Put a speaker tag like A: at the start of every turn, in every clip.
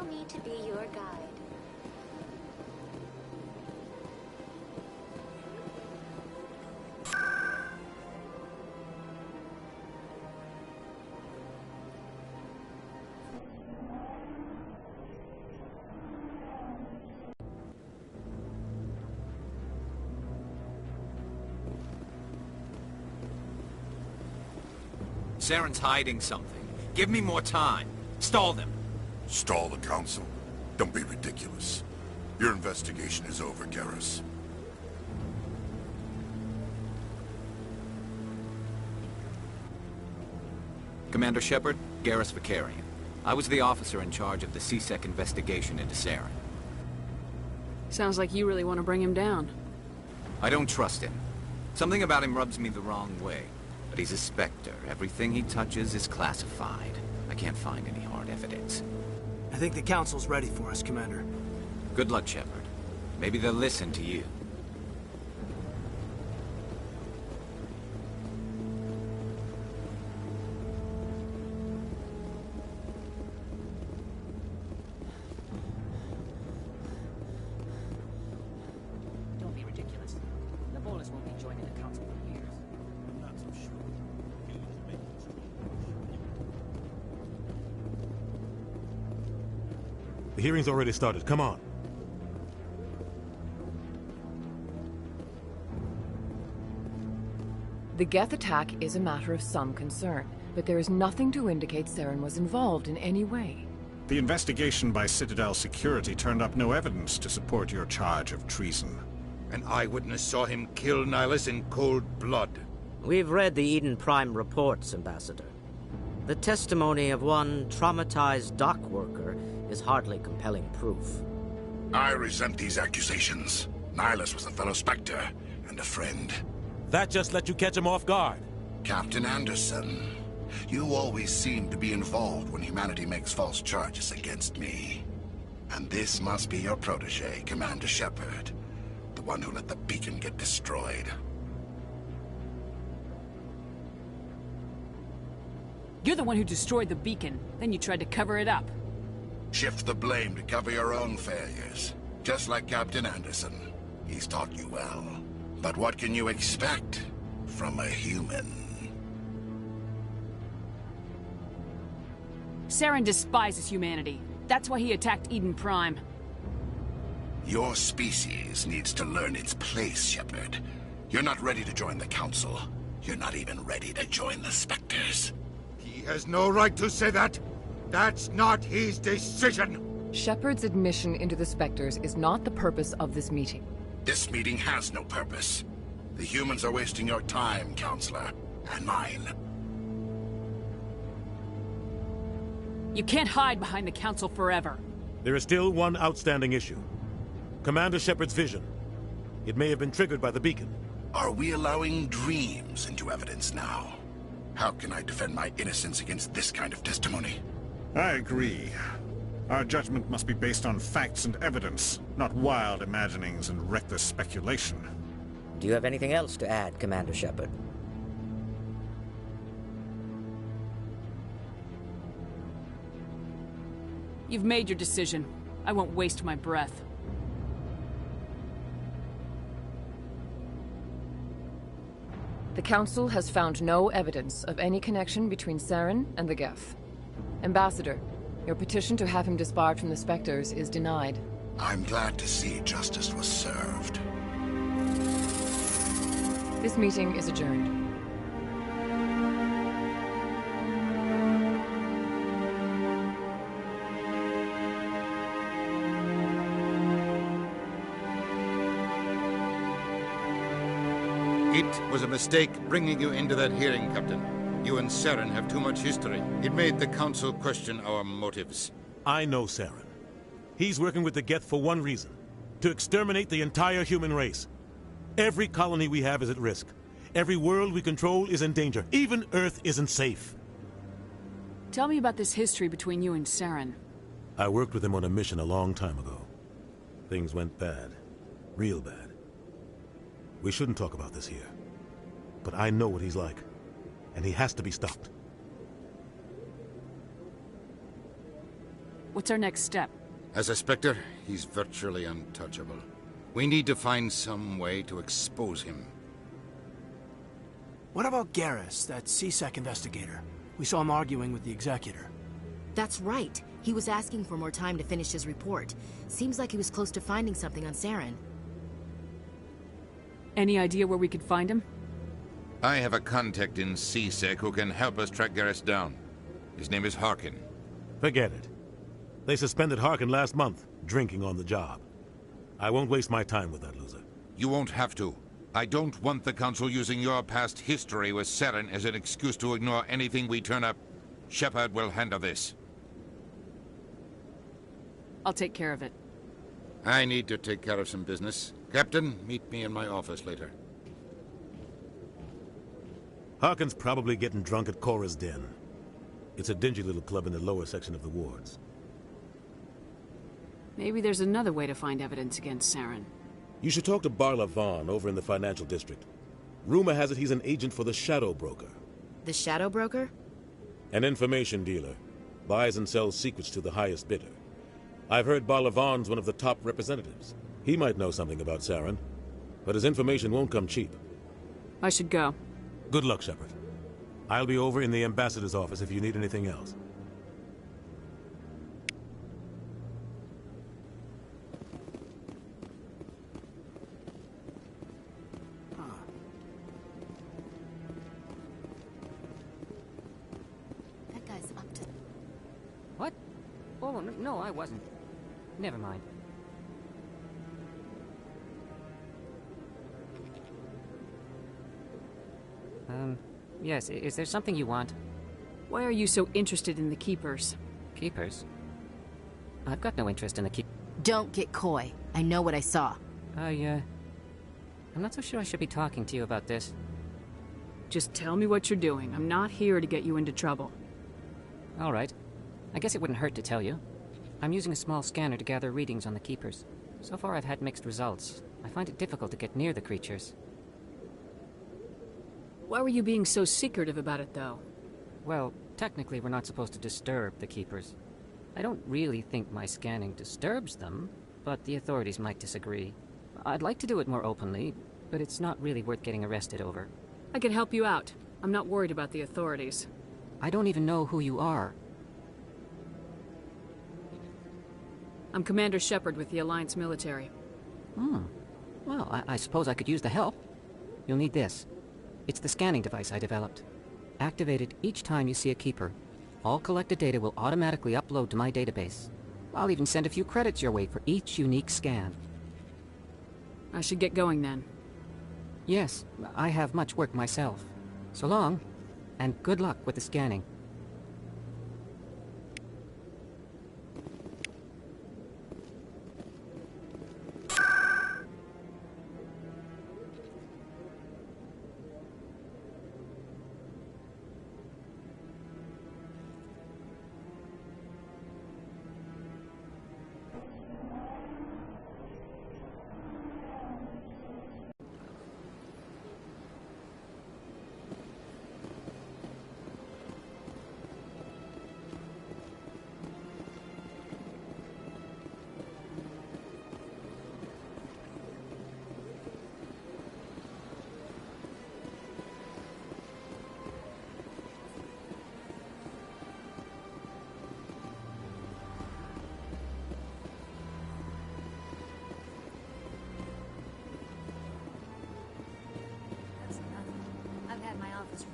A: me to be your guide.
B: Saren's hiding something. Give me more time. Stall them.
C: Stall the Council? Don't be ridiculous. Your investigation is over, Garrus.
B: Commander Shepard, Garrus Vakarian. I was the officer in charge of the C-Sec investigation into Saren.
D: Sounds like you really want to bring him down.
B: I don't trust him. Something about him rubs me the wrong way. But he's a Spectre. Everything he touches is classified. I can't find any hard evidence.
E: I think the Council's ready for us, Commander.
B: Good luck, Shepard. Maybe they'll listen to you.
F: Don't be ridiculous. The Volus won't be joining the Council for years.
G: I'm not so sure. The hearing's already started. Come on.
H: The Geth attack is a matter of some concern, but there is nothing to indicate Saren was involved in any way.
I: The investigation by Citadel Security turned up no evidence to support your charge of treason.
J: An eyewitness saw him kill Nihilus in cold blood.
F: We've read the Eden Prime reports, Ambassador. The testimony of one traumatized dock worker is hardly compelling proof.
C: I resent these accusations. Nihilus was a fellow Spectre and a friend.
G: That just let you catch him off guard.
C: Captain Anderson, you always seem to be involved when humanity makes false charges against me. And this must be your protege, Commander Shepard. The one who let the beacon get destroyed.
D: You're the one who destroyed the beacon, then you tried to cover it up.
C: Shift the blame to cover your own failures. Just like Captain Anderson. He's taught you well. But what can you expect from a human?
D: Saren despises humanity. That's why he attacked Eden Prime.
C: Your species needs to learn its place, Shepard. You're not ready to join the Council. You're not even ready to join the Spectres.
J: He has no right to say that. That's not his decision.
H: Shepard's admission into the Spectres is not the purpose of this meeting.
C: This meeting has no purpose. The humans are wasting your time, Counselor, and mine.
D: You can't hide behind the Council forever.
G: There is still one outstanding issue. Commander Shepard's vision. It may have been triggered by the beacon.
C: Are we allowing dreams into evidence now? How can I defend my innocence against this kind of testimony?
I: I agree. Our judgment must be based on facts and evidence, not wild imaginings and reckless speculation.
F: Do you have anything else to add, Commander Shepard?
D: You've made your decision. I won't waste my breath.
H: The Council has found no evidence of any connection between Saren and the Geth. Ambassador, your petition to have him disbarred from the Spectres is denied.
C: I'm glad to see justice was served.
H: This meeting is adjourned.
J: It was a mistake bringing you into that hearing, Captain. You and Saren have too much history. It made the Council question our motives.
G: I know Saren. He's working with the Geth for one reason. To exterminate the entire human race. Every colony we have is at risk. Every world we control is in danger. Even Earth isn't safe.
D: Tell me about this history between you and Saren.
G: I worked with him on a mission a long time ago. Things went bad. Real bad. We shouldn't talk about this here. But I know what he's like. And he has to be stopped.
D: What's our next step?
J: As a Spectre, he's virtually untouchable. We need to find some way to expose him.
E: What about Garrus, that C-Sec investigator? We saw him arguing with the Executor.
A: That's right. He was asking for more time to finish his report. Seems like he was close to finding something on Saren.
D: Any idea where we could find him?
J: I have a contact in C-Sec who can help us track Garrus down. His name is Harkin.
G: Forget it. They suspended Harkin last month, drinking on the job. I won't waste my time with that loser.
J: You won't have to. I don't want the Council using your past history with Saren as an excuse to ignore anything we turn up. Shepard will handle this.
D: I'll take care of it.
J: I need to take care of some business. Captain, meet me in my office later.
G: Harkin's probably getting drunk at Cora's Den. It's a dingy little club in the lower section of the wards.
D: Maybe there's another way to find evidence against Saren.
G: You should talk to Barla Vaughn over in the financial district. Rumor has it he's an agent for the Shadow Broker.
A: The Shadow Broker?
G: An information dealer. Buys and sells secrets to the highest bidder. I've heard Barla Vaughn's one of the top representatives. He might know something about Saren, but his information won't come cheap.
D: I should go.
G: Good luck, Shepard. I'll be over in the ambassador's office if you need anything else.
A: That guy's up to...
K: What? Oh, no, I wasn't. Never mind. Yes, is there something you want?
D: Why are you so interested in the Keepers?
K: Keepers? I've got no interest in the
A: Don't get coy. I know what I saw.
K: I'm not so sure I should be talking to you about this.
D: Just tell me what you're doing. I'm not here to get you into trouble.
K: All right. I guess it wouldn't hurt to tell you. I'm using a small scanner to gather readings on the Keepers. So far I've had mixed results. I find it difficult to get near the creatures.
D: Why were you being so secretive about it, though?
K: Well, technically we're not supposed to disturb the Keepers. I don't really think my scanning disturbs them, but the authorities might disagree. I'd like to do it more openly, but it's not really worth getting arrested over.
D: I can help you out. I'm not worried about the authorities.
K: I don't even know who you are.
D: I'm Commander Shepard with the Alliance military.
K: Well, I suppose I could use the help. You'll need this. It's the scanning device I developed. Activate it each time you see a Keeper. All collected data will automatically upload to my database. I'll even send a few credits your way for each unique scan.
D: I should get going then.
K: Yes, I have much work myself. So long, and good luck with the scanning.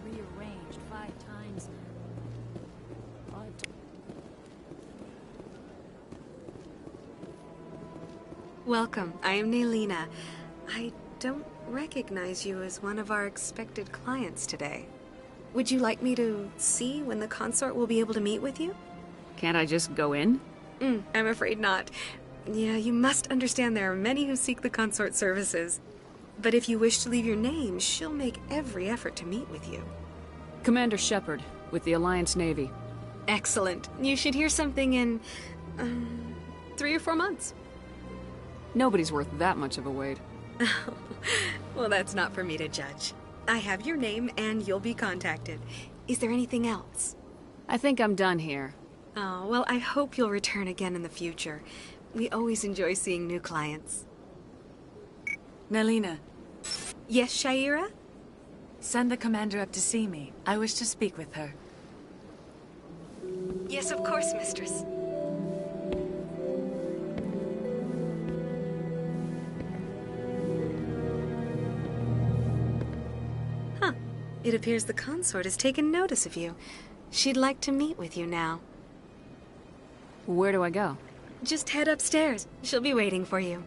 L: Rearranged 5 times.
M: Welcome. I am Nelina. I don't recognize you as one of our expected clients today. Would you like me to see when the consort will be able to meet with you?
D: Can't I just go in?
M: I'm afraid not. Yeah, you must understand there are many who seek the consort services. But if you wish to leave your name, she'll make every effort to meet with you.
D: Commander Shepard, with the Alliance Navy.
M: Excellent. You should hear something in, 3 or 4 months.
D: Nobody's worth that much of a wait.
M: Well, that's not for me to judge. I have your name, and you'll be contacted. Is there anything else?
D: I think I'm done here.
M: Oh, well, I hope you'll return again in the future. We always enjoy seeing new clients.
N: Nelina.
M: Yes, Shaira?
N: Send the commander up to see me. I wish to speak with her.
M: Yes, of course, mistress. Huh. It appears the consort has taken notice of you. She'd like to meet with you now.
D: Where do I go?
M: Just head upstairs. She'll be waiting for you.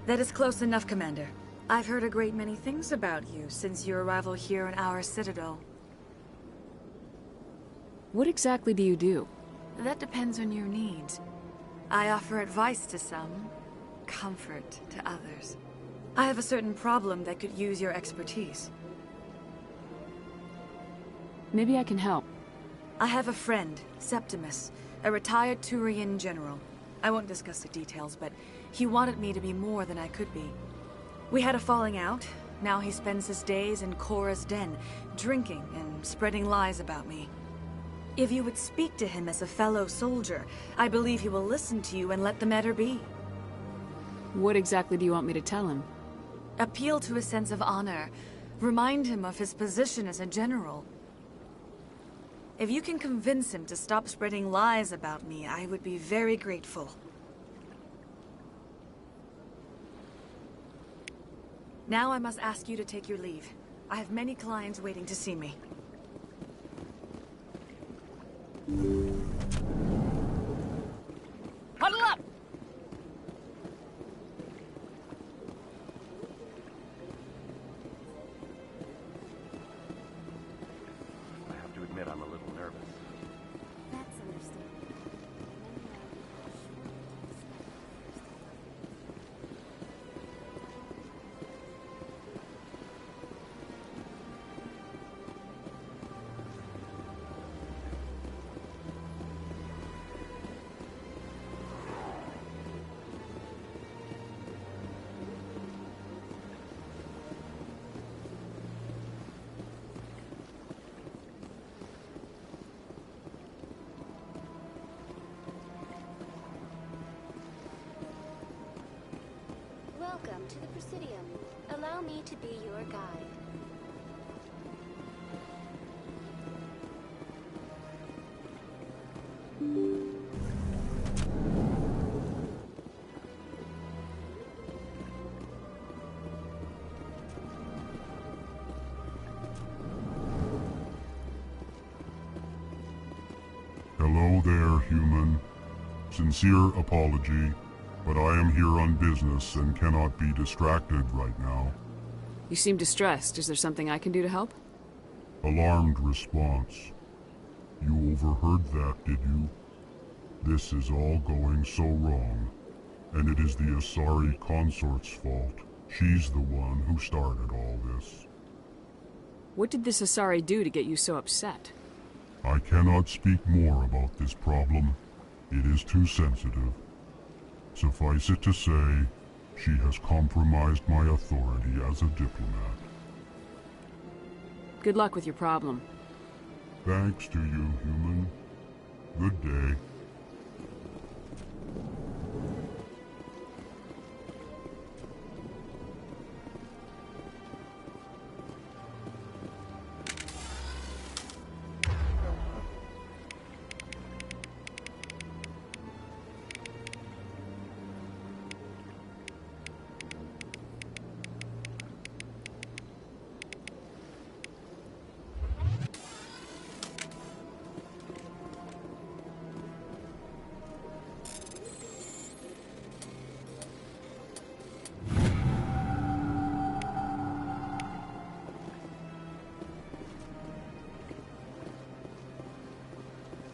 N: That is close enough, Commander. I've heard a great many things about you since your arrival here in our citadel.
D: What exactly do you do?
N: That depends on your needs. I offer advice to some, comfort to others. I have a certain problem that could use your expertise.
D: Maybe I can help.
N: I have a friend, Septimus, a retired Turian general. I won't discuss the details, but he wanted me to be more than I could be. We had a falling out. Now he spends his days in Korra's den, drinking and spreading lies about me. If you would speak to him as a fellow soldier, I believe he will listen to you and let the matter be.
D: What exactly do you want me to tell him?
N: Appeal to his sense of honor. Remind him of his position as a general. If you can convince him to stop spreading lies about me, I would be very grateful. Now I must ask you to take your leave. I have many clients waiting to see me.
D: Huddle up!
O: I have to admit I'm a little nervous.
L: That's understandable. Welcome to the Presidium. Allow me to be your guide.
P: Hello there, human. Sincere apology, but I am here on business and cannot be distracted right now.
D: You seem distressed. Is there something I can do to help?
P: Alarmed response. You overheard that, did you? This is all going so wrong, and it is the Asari consort's fault. She's the one who started all this.
D: What did this Asari do to get you so upset?
P: I cannot speak more about this problem. It is too sensitive. Suffice it to say, she has compromised my authority as a diplomat.
D: Good luck with your problem.
P: Thanks to you, human. Good day.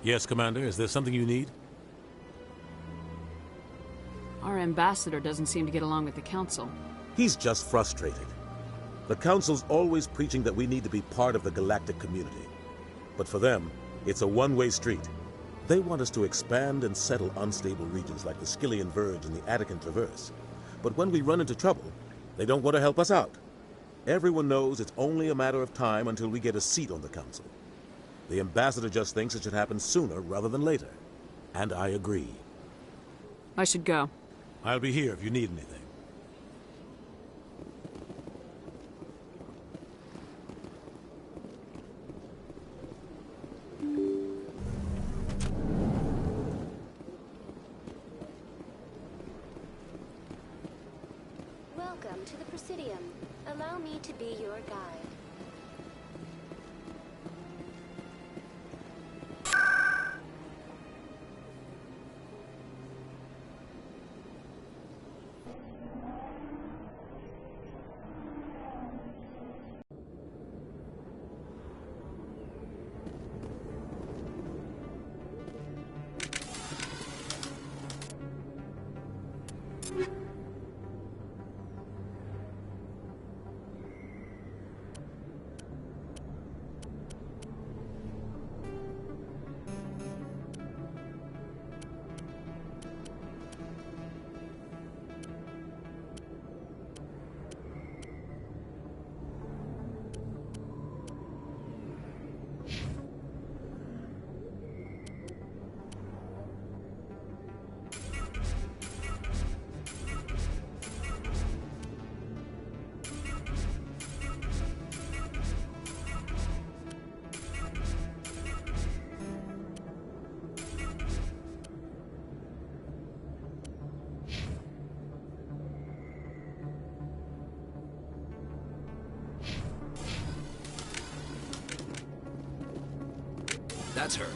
G: Yes, Commander. Is there something you need?
D: Our ambassador doesn't seem to get along with the Council.
G: He's just frustrated. The Council's always preaching that we need to be part of the galactic community. But for them, it's a one-way street. They want us to expand and settle unstable regions like the Skillian Verge and the Attican Traverse. But when we run into trouble, they don't want to help us out. Everyone knows it's only a matter of time until we get a seat on the Council. The Ambassador just thinks it should happen sooner rather than later. And I agree.
D: I should go.
G: I'll be here if you need anything.
L: Welcome to the Presidium. Allow me to be your guide.
Q: That's her.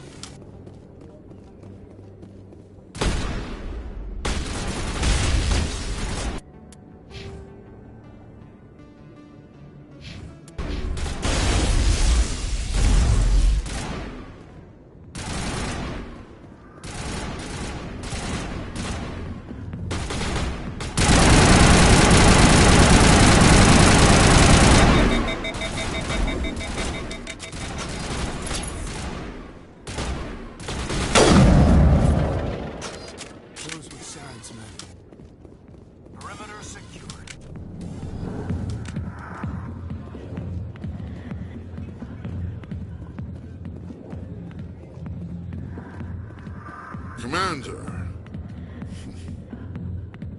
C: Commander,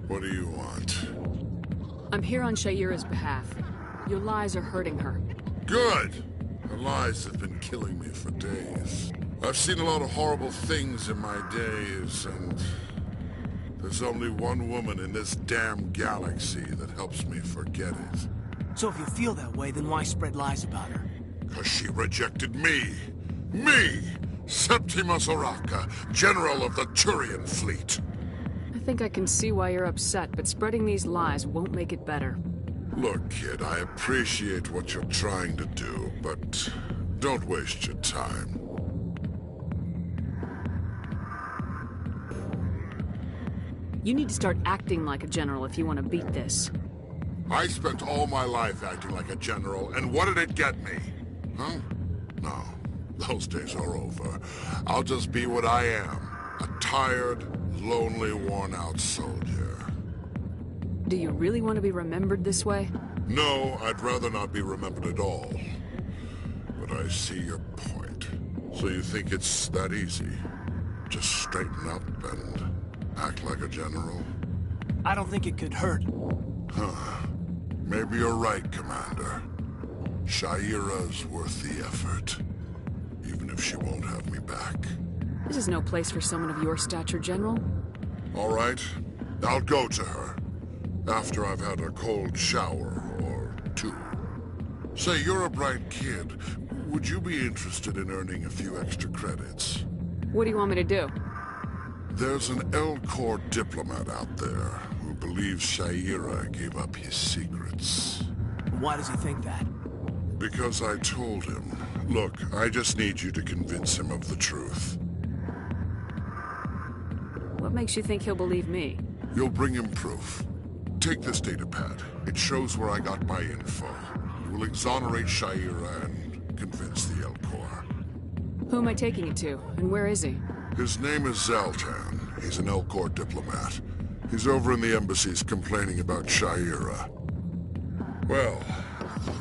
C: what do you want?
D: I'm here on Sha'ira's behalf. Your lies are hurting her.
C: Good! Her lies have been killing me for days. I've seen a lot of horrible things in my days, and there's only one woman in this damn galaxy that helps me forget it.
E: So if you feel that way, then why spread lies about her?
C: 'Cause she rejected me! Me! Septimus Oraka, General of the Turian Fleet.
D: I think I can see why you're upset, but spreading these lies won't make it better.
C: Look, kid, I appreciate what you're trying to do, but don't waste your time.
D: You need to start acting like a general if you want to beat this.
C: I spent all my life acting like a general, and what did it get me? Huh? No, those days are over. I'll just be what I am. A tired, lonely, worn-out soldier.
D: Do you really want to be remembered this way?
C: No, I'd rather not be remembered at all. But I see your point. So you think it's that easy? Just straighten up and act like a general?
E: I don't think it could hurt.
C: Huh. Maybe you're right, Commander. Sha'ira's worth the effort. Even if she won't have me back.
D: This is no place for someone of your stature, General.
C: All right. I'll go to her. After I've had a cold shower or two. Say, you're a bright kid. Would you be interested in earning a few extra credits?
D: What do you want me to do?
C: There's an Elcor diplomat out there who believes Sha'ira gave up his secrets.
E: Why does he think that?
C: Because I told him. Look, I just need you to convince him of the truth.
D: What makes you think he'll believe me?
C: You'll bring him proof.
Q: Take this datapad. It shows where I got my info. It will exonerate Sha'ira and convince the Elcor.
D: Who am I taking it to, and where is he?
Q: His name is Zaltan. He's an Elcor diplomat. He's over in the embassies complaining about Sha'ira. Well,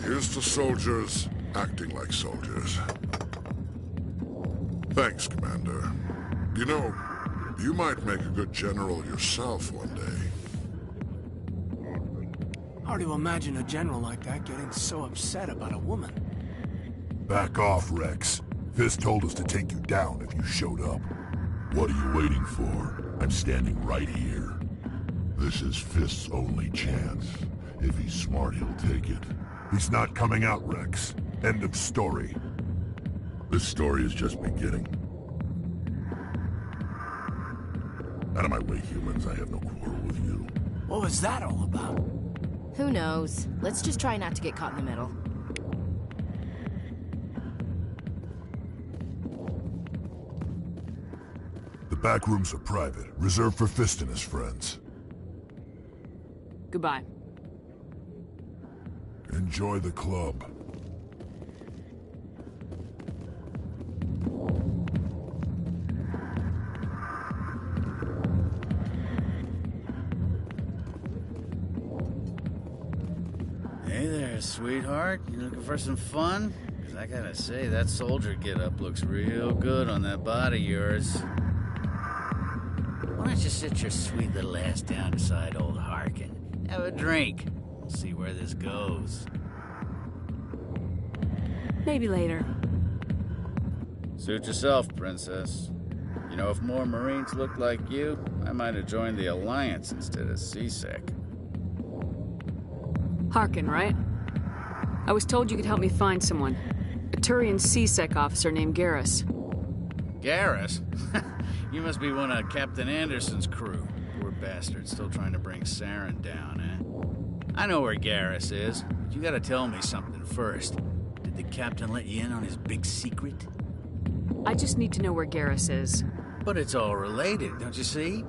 Q: here's to soldiers acting like soldiers. Thanks, Commander. You know, you might make a good general yourself one day.
E: Hard to imagine a general like that getting so upset about a woman.
R: Back off, Rex. Fist told us to take you down if you showed up. What are you waiting for? I'm standing right here. This is Fist's only chance. If he's smart, he'll take it. He's not coming out, Rex. End of story. This story is just beginning. Out of my way, humans. I have no quarrel with you.
E: What was that all about?
A: Who knows? Let's just try not to get caught in the middle.
R: The back rooms are private, reserved for Fist and his friends.
D: Goodbye.
R: Enjoy the club.
S: Hey there, sweetheart. You looking for some fun? 'Cause I gotta say, that soldier get-up looks real good on that body of yours. Why don't you sit your sweet little ass down beside old Harkin? Have a drink. We'll see where this goes.
D: Maybe later.
S: Suit yourself, Princess. You know, if more Marines looked like you, I might have joined the Alliance instead of CSEC.
D: Harkin, right? I was told you could help me find someone. A Turian CSEC officer named Garrus.
S: Garrus? You must be one of Captain Anderson's crew. Poor bastard, still trying to bring Saren down, eh? I know where Garrus is, but you gotta tell me something first. Did the captain let you in on his big secret?
D: I just need to know where Garrus is.
S: But it's all related, don't you see?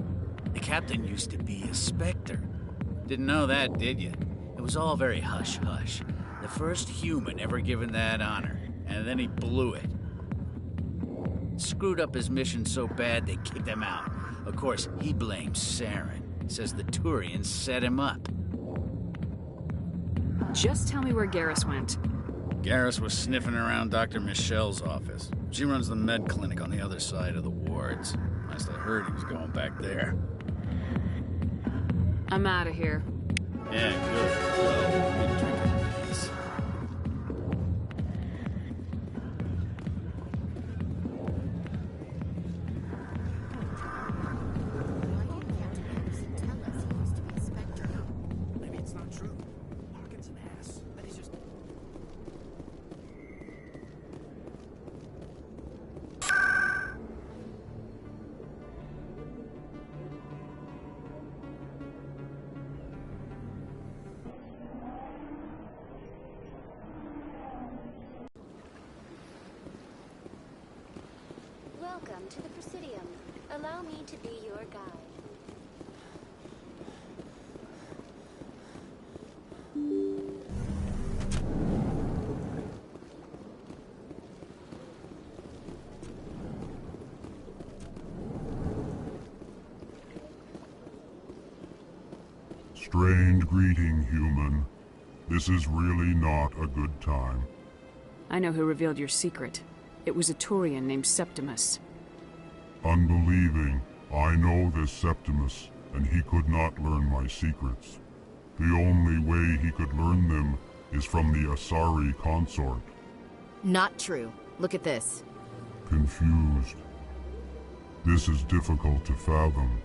S: The captain used to be a Spectre. Didn't know that, did you? It was all very hush-hush. The first human ever given that honor, and then he blew it. Screwed up his mission so bad they kicked him out. Of course, he blames Saren. Says the Turians set him up.
D: Just tell me where Garrus went.
S: Garrus was sniffing around Dr. Michelle's office. She runs the med clinic on the other side of the wards. Last I heard, he was going back there.
D: I'm out of here.
S: Yeah, good. Well, need a drink of this.
E: Maybe it's not true. Harkin's an ass. But he's just...
L: Welcome to the Presidium. Allow me to be your guide.
P: Strange greeting, human. This is really not a good time.
D: I know who revealed your secret. It was a Turian named Septimus.
P: Unbelieving, I know this Septimus, and he could not learn my secrets. The only way he could learn them is from the Asari consort.
A: Not true. Look at this.
P: Confused. This is difficult to fathom.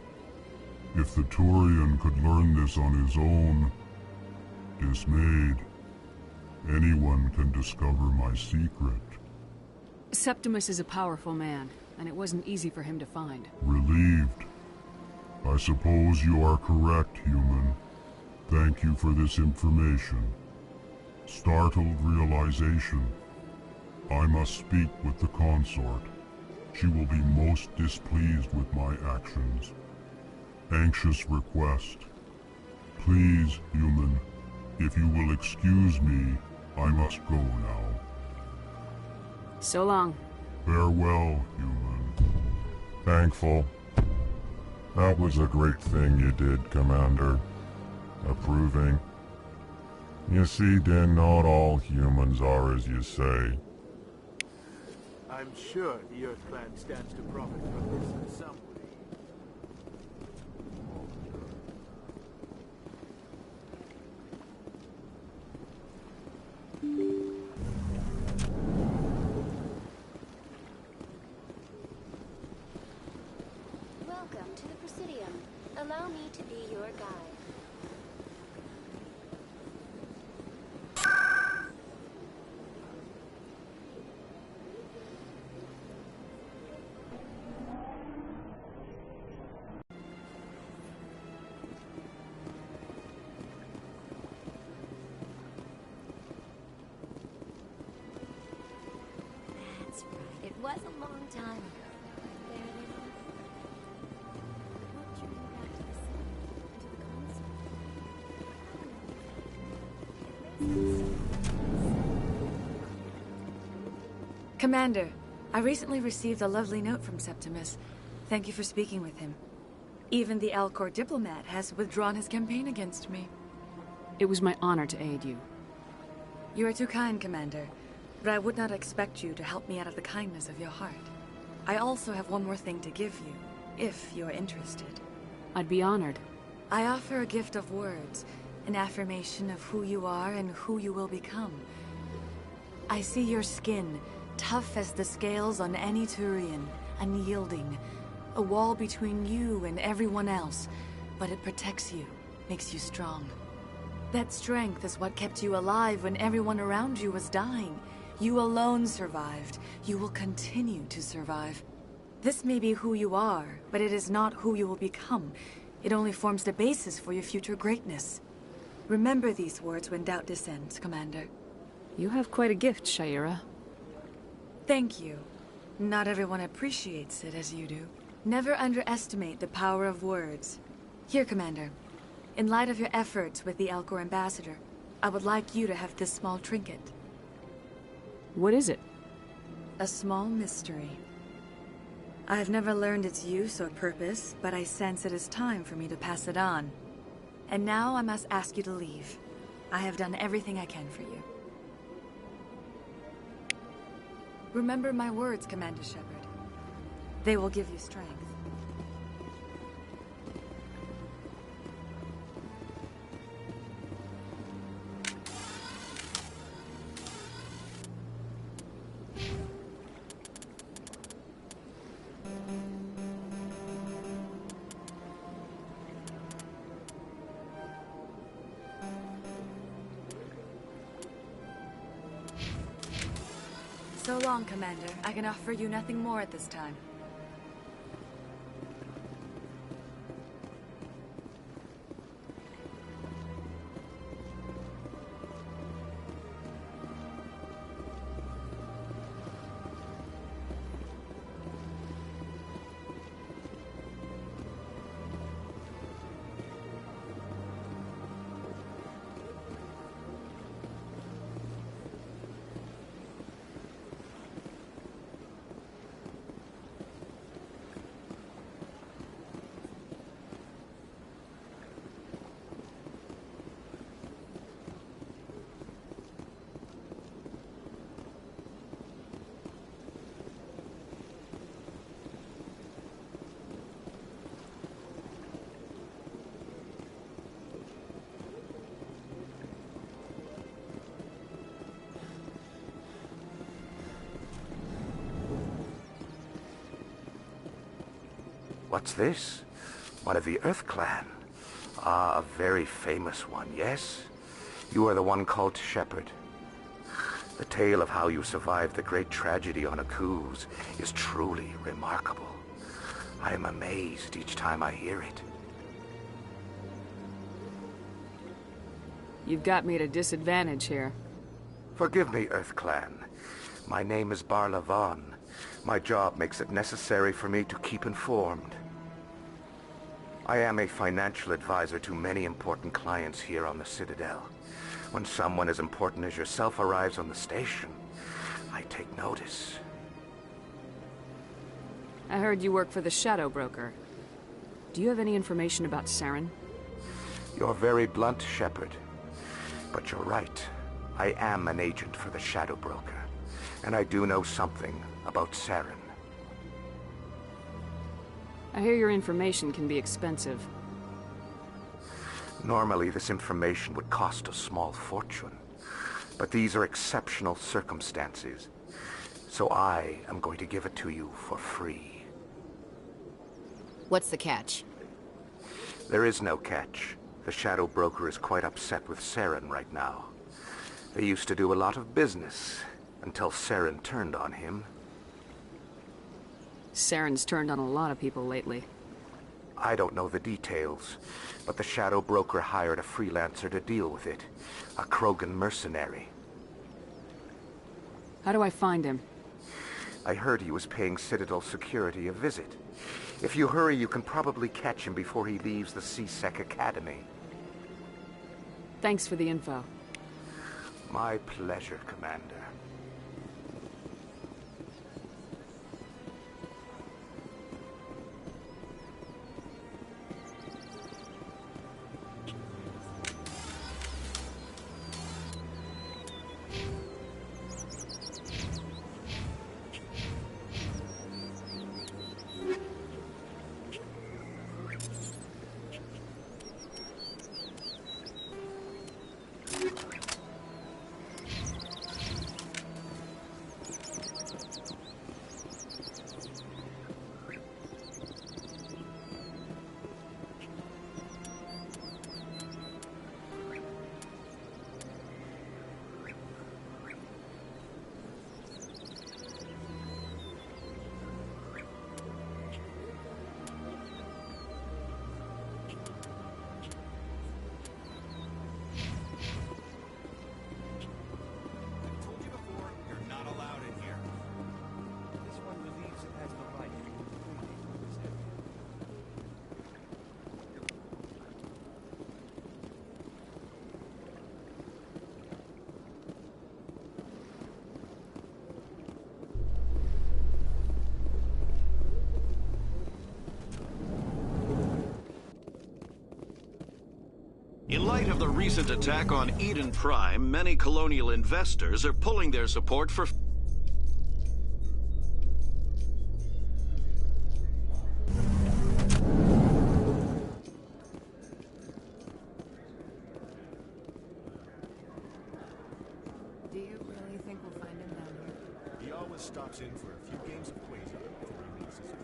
P: If the Turian could learn this on his own, dismayed, anyone can discover my secret.
D: Septimus is a powerful man, and it wasn't easy for him to find.
P: Relieved. I suppose you are correct, human. Thank you for this information. Startled realization. I must speak with the consort. She will be most displeased with my actions. Anxious request. Please, human, if you will excuse me, I must go now.
D: So long.
P: Farewell, human. Thankful. That was a great thing you did, Commander. Approving. You see, then, not all humans are as you say.
E: I'm sure the Earth Clan stands to profit from this in some way.
L: Welcome to the Presidium. Allow me to be your guide. That's right. It was a long time ago. There it is. Won't you go back to the city and to the console?
N: Commander, I recently received a lovely note from Septimus. Thank you for speaking with him. Even the Alcor diplomat has withdrawn his campaign against me.
D: It was my honor to aid you.
N: You are too kind, Commander, but I would not expect you to help me out of the kindness of your heart. I also have one more thing to give you, if you're interested.
D: I'd be honored.
N: I offer a gift of words, an affirmation of who you are and who you will become. I see your skin, tough as the scales on any Turian, unyielding, a wall between you and everyone else, but it protects you, makes you strong. That strength is what kept you alive when everyone around you was dying. You alone survived. You will continue to survive. This may be who you are, but it is not who you will become. It only forms the basis for your future greatness. Remember these words when doubt descends, Commander.
D: You have quite a gift, Sha'ira.
N: Thank you. Not everyone appreciates it as you do. Never underestimate the power of words. Here, Commander. In light of your efforts with the Alcor ambassador, I would like you to have this small trinket.
D: What is it?
N: A small mystery. I have never learned its use or purpose, but I sense it is time for me to pass it on. And now I must ask you to leave. I have done everything I can for you. Remember my words, Commander Shepard. They will give you strength. So long, Commander. I can offer you nothing more at this time.
O: What's this? One of the Earth Clan. Ah, a very famous one, yes? You are the one called Shepard. The tale of how you survived the great tragedy on Akuz is truly remarkable. I am amazed each time I hear it.
D: You've got me at a disadvantage here.
O: Forgive me, Earth Clan. My name is Barla Von. My job makes it necessary for me to keep informed. I am a financial advisor to many important clients here on the Citadel. When someone as important as yourself arrives on the station, I take notice.
D: I heard you work for the Shadow Broker. Do you have any information about Saren?
O: You're very blunt, Shepard. But you're right. I am an agent for the Shadow Broker. And I do know something about Saren.
D: I hear your information can be expensive.
O: Normally, this information would cost a small fortune. But these are exceptional circumstances. So I am going to give it to you for free.
A: What's the catch?
O: There is no catch. The Shadow Broker is quite upset with Saren right now. They used to do a lot of business, until Saren turned on him.
D: Saren's turned on a lot of people lately.
O: I don't know the details, but the Shadow Broker hired a freelancer to deal with it. A Krogan mercenary.
D: How do I find him?
O: I heard he was paying Citadel security a visit. If you hurry, you can probably catch him before he leaves the C-Sec Academy.
D: Thanks for the info.
O: My pleasure, Commander.
T: In light of the recent attack on Eden Prime, many Colonial investors are pulling their support for...
N: Do you really think we'll find him down here?
U: He always stops in for a few games of Quasar before he leaves his job.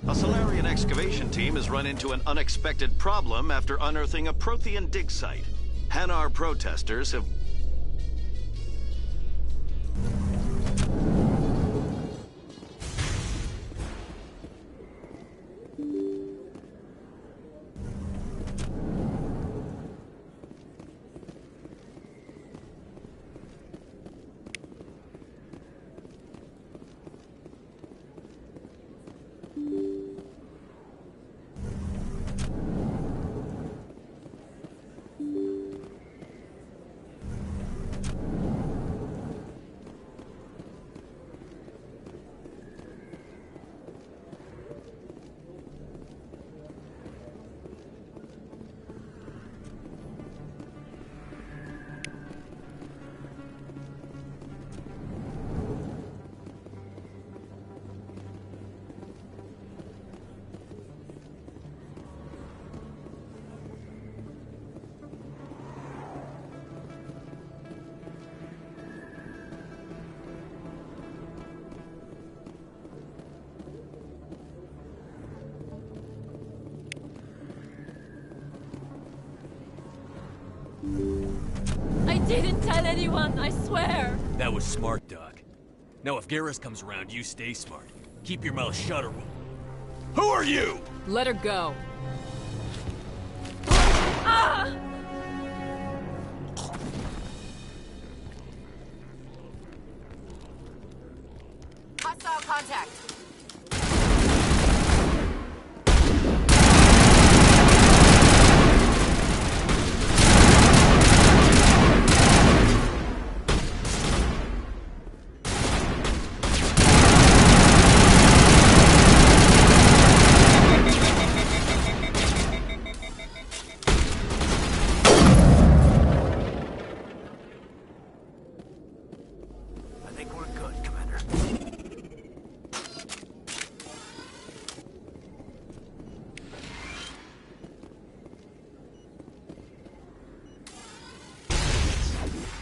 T: A Salarian excavation team has run into an unexpected problem after unearthing a Prothean dig site. Hanar protesters have...
V: I didn't tell anyone, I swear!
W: That was smart, Doc. Now if Garrus comes around, you stay smart. Keep your mouth shut or we'll... Who are you?
D: Let her go.
V: Ah!
A: Hostile contact.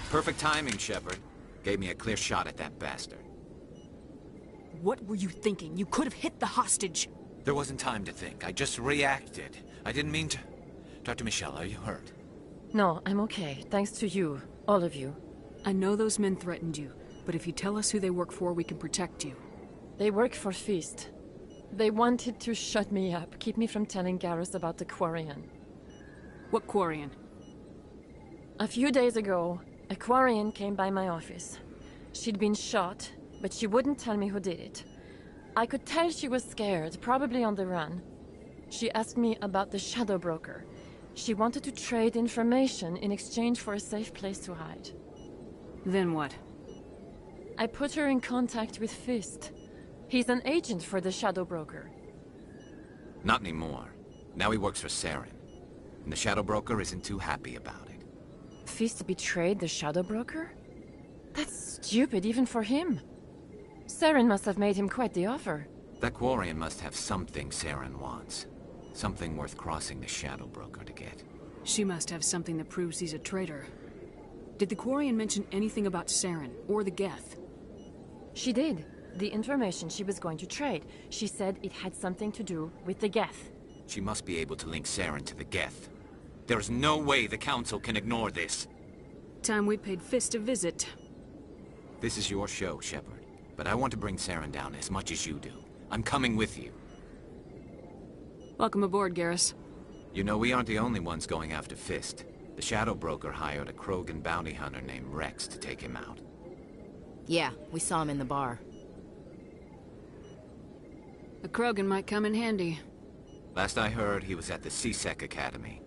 B: Perfect timing, Shepard. Gave me a clear shot at that bastard.
D: What were you thinking? You could have hit the hostage.
B: There wasn't time to think. I just reacted. I didn't mean to... Dr. Michelle, are you hurt?
H: No, I'm okay. Thanks to you. All of you.
D: I know those men threatened you, but if you tell us who they work for, we can protect you.
H: They work for Feast. They wanted to shut me up, keep me from telling Garrus about the Quarian.
D: What Quarian?
H: A few days ago, a Quarian came by my office. She'd been shot, but she wouldn't tell me who did it. I could tell she was scared, probably on the run. She asked me about the Shadow Broker. She wanted to trade information in exchange for a safe place to hide.
D: Then what?
H: I put her in contact with Fist. He's an agent for the Shadow Broker.
B: Not anymore. Now he works for Saren. And the Shadow Broker isn't too happy about it.
H: Fist betrayed the Shadow Broker? That's stupid even for him. Saren must have made him quite the offer.
B: That Quarian must have something Saren wants. Something worth crossing the Shadow Broker to get.
D: She must have something that proves he's a traitor. Did the Quarian mention anything about Saren, or the Geth?
H: She did. The information she was going to trade. She said it had something to do with the Geth.
B: She must be able to link Saren to the Geth. There's no way the Council can ignore this.
D: Time we paid Fist a visit.
B: This is your show, Shepard. But I want to bring Saren down as much as you do. I'm coming with you.
D: Welcome aboard, Garrus.
B: You know, we aren't the only ones going after Fist. The Shadow Broker hired a Krogan bounty hunter named Rex to take him out.
A: Yeah, we saw him in the bar.
D: A Krogan might come in handy.
B: Last I heard, he was at the C-Sec Academy.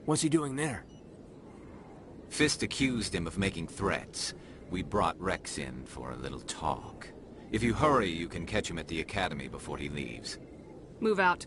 U: What's he doing there?
B: Fist accused him of making threats. We brought Rex in for a little talk. If you hurry, you can catch him at the Academy before he leaves.
D: Move out.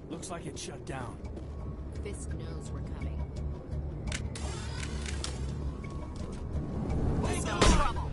U: Looks like it's shut down.
A: Fist knows we're coming. Let's go. Trouble.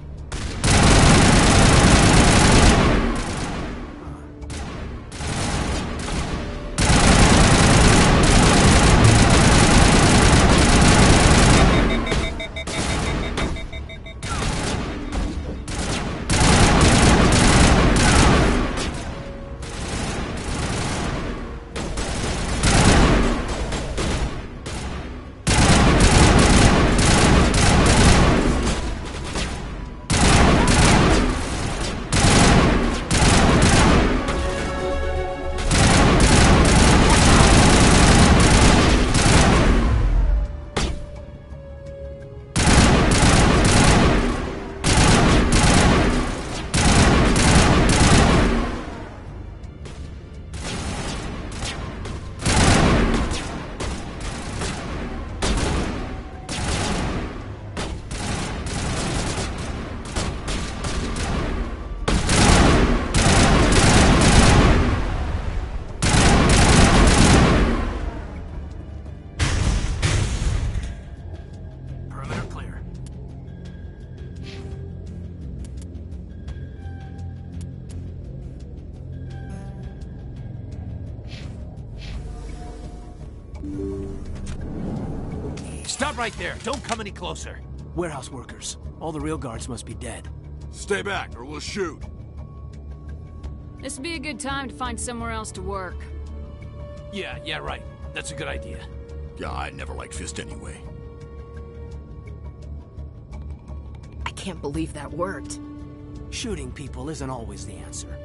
F: Stop right there. Don't come any closer. Warehouse workers. All the real guards must be dead.
Q: Stay back, or we'll shoot.
D: This would be a good time to find somewhere else to work.
F: Yeah, right. That's a good idea.
R: Yeah, I never liked Fist anyway.
A: I can't believe that worked.
F: Shooting people isn't always the answer.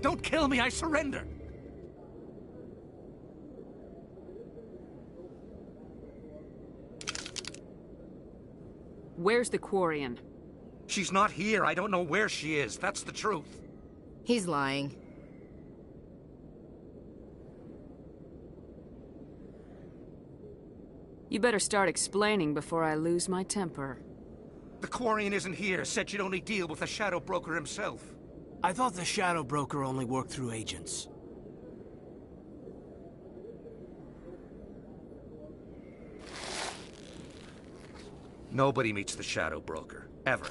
F: Don't kill me, I surrender!
D: Where's the Quarian?
O: She's not here. I don't know where she is. That's the truth.
A: He's lying.
D: You better start explaining before I lose my temper.
O: The Quarian isn't here. Said she'd only deal with the Shadow Broker himself.
F: I thought the Shadow Broker only worked through agents.
O: Nobody meets the Shadow Broker, ever.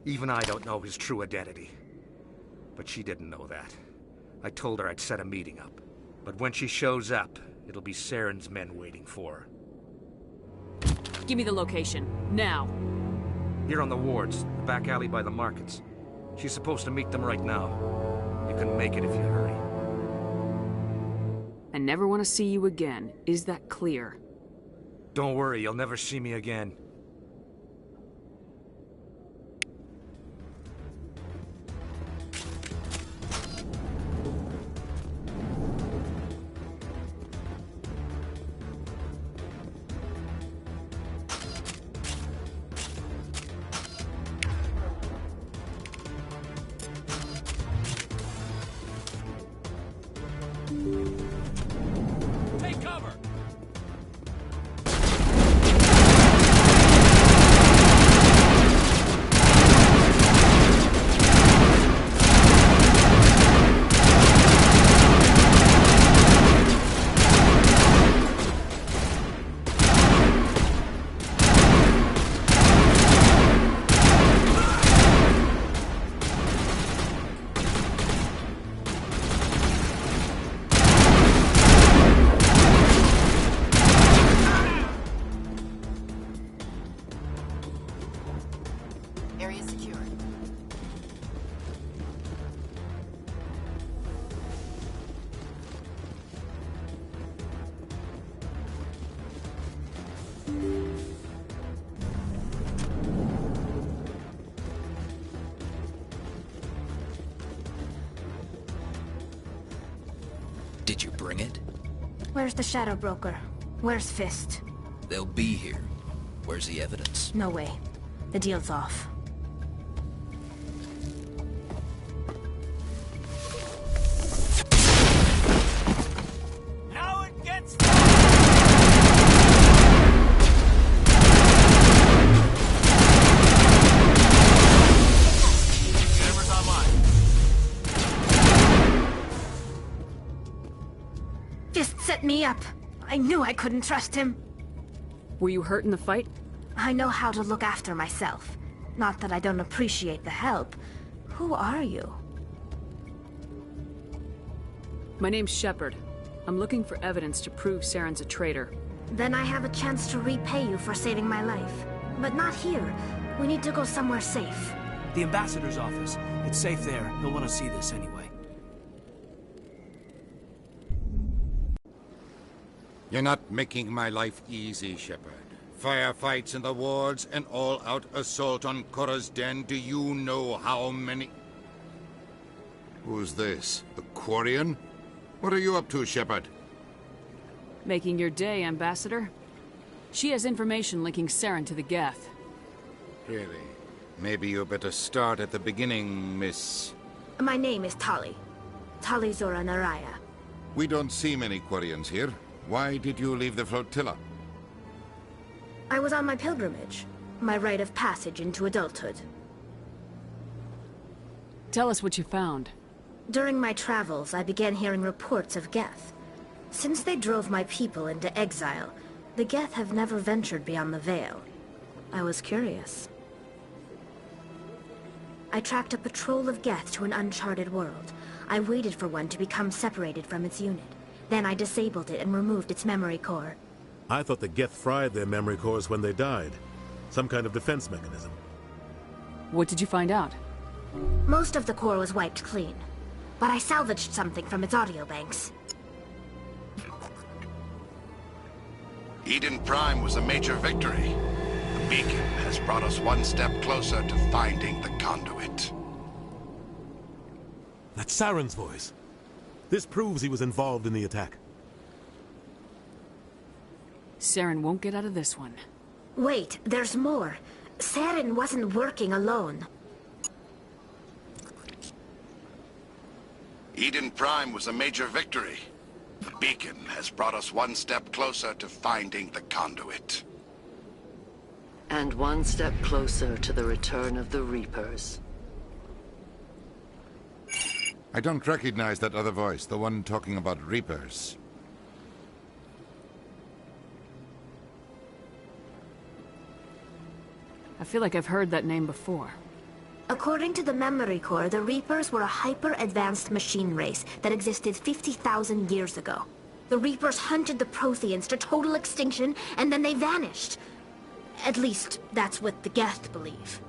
O: Even I don't know his true identity. But she didn't know that. I told her I'd set a meeting up. But when she shows up, it'll be Saren's men waiting for her.
D: Give me the location, now.
O: Here on the wards, the back alley by the markets. She's supposed to meet them right now. You can make it if you hurry.
D: I never want to see you again. Is that clear?
O: Don't worry, you'll never see me again.
W: Take cover!
A: Area secure.
B: Did you bring it?
L: Where's the Shadow Broker? Where's Fist?
B: They'll be here.
I: Where's the evidence?
A: No way. The deal's off.
F: Now it gets... Camera's online.
J: Fist set me up. I knew I couldn't trust him.
D: Were you hurt in the fight?
J: I know how to look after myself. Not that I don't appreciate the help. Who are you?
D: My name's Shepard. I'm looking for evidence to prove Saren's a traitor.
J: Then I have a chance to repay you for saving my life. But not here. We need to go somewhere safe.
F: The ambassador's office. It's safe there. He'll want to see this anyway.
K: You're not making my life easy, Shepard. Firefights in the wards, an all-out assault on Korra's den. Do you know how many... Who's this? The Quarian? What are you up to, Shepard?
D: Making your day, Ambassador. She has information linking Saren to the Geth.
K: Really? Maybe you better start at the beginning, Miss...
J: My name is Tali. Tali Zora Naraya.
K: We don't see many Quarians here. Why did you leave the flotilla?
J: I was on my pilgrimage. My rite of passage into adulthood.
D: Tell us what you found.
J: During my travels, I began hearing reports of Geth. Since they drove my people into exile, the Geth have never ventured beyond the Veil. I was curious. I tracked a patrol of Geth to an uncharted world. I waited for one to become separated from its unit. Then I disabled it and removed its memory core.
G: I thought the Geth fried their memory cores when they died. Some kind of defense mechanism.
D: What did you find out?
J: Most of the core was wiped clean. But I salvaged something from its audio banks.
C: Eden Prime was a major victory. The beacon has brought us one step closer to finding the conduit.
G: That's Saren's voice. This proves he was involved in the attack.
D: Saren won't get out of this one.
J: Wait, there's more. Saren wasn't working alone.
C: Eden Prime was a major victory. The beacon has brought us one step closer to finding the conduit.
X: And one step closer to the return of the Reapers.
K: I don't recognize that other voice, the one talking about Reapers.
D: I feel like I've heard that name before.
J: According to the memory core, the Reapers were a hyper-advanced machine race that existed 50,000 years ago. The Reapers hunted the Protheans to total extinction, and then they vanished. At least, that's what the Geth believe.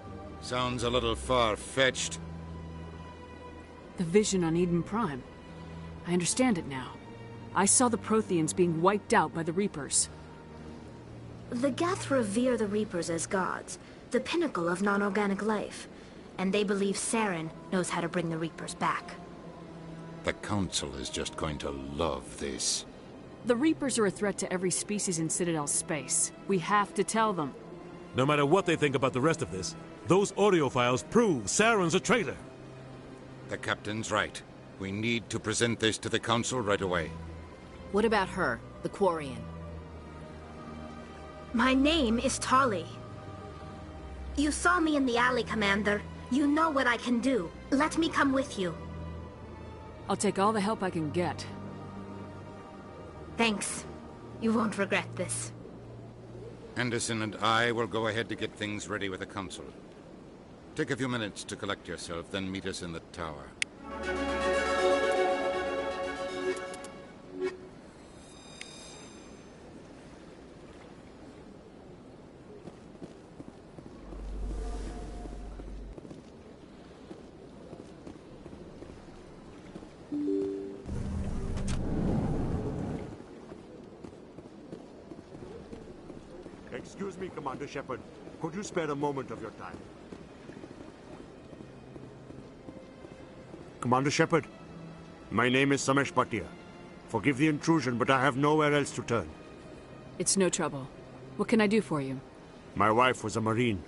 K: Sounds a little far-fetched.
D: The vision on Eden Prime. I understand it now. I saw the Protheans being wiped out by the Reapers.
J: The Geth revere the Reapers as gods, the pinnacle of non-organic life. And they believe Saren knows how to bring the Reapers back.
K: The Council is just going to love this.
D: The Reapers are a threat to every species in Citadel space. We have to tell them.
G: No matter what they think about the rest of this, those audio files prove Saren's a traitor.
K: The Captain's right. We need to present this to the Council right away.
A: What about her, the Quarian?
J: My name is Tali. You saw me in the alley, Commander. You know what I can do. Let me come with you.
D: I'll take all the help I can get.
J: Thanks. You won't regret this.
K: Anderson and I will go ahead to get things ready with the Council. Take a few minutes to collect yourself, then meet us in the tower.
E: Excuse me, Commander Shepard. Could you spare a moment of your time? Commander Shepard, my name is Samesh Bhatia. Forgive the intrusion, but I have nowhere else to turn.
D: It's no trouble. What can I do for you?
I: My wife was a Marine.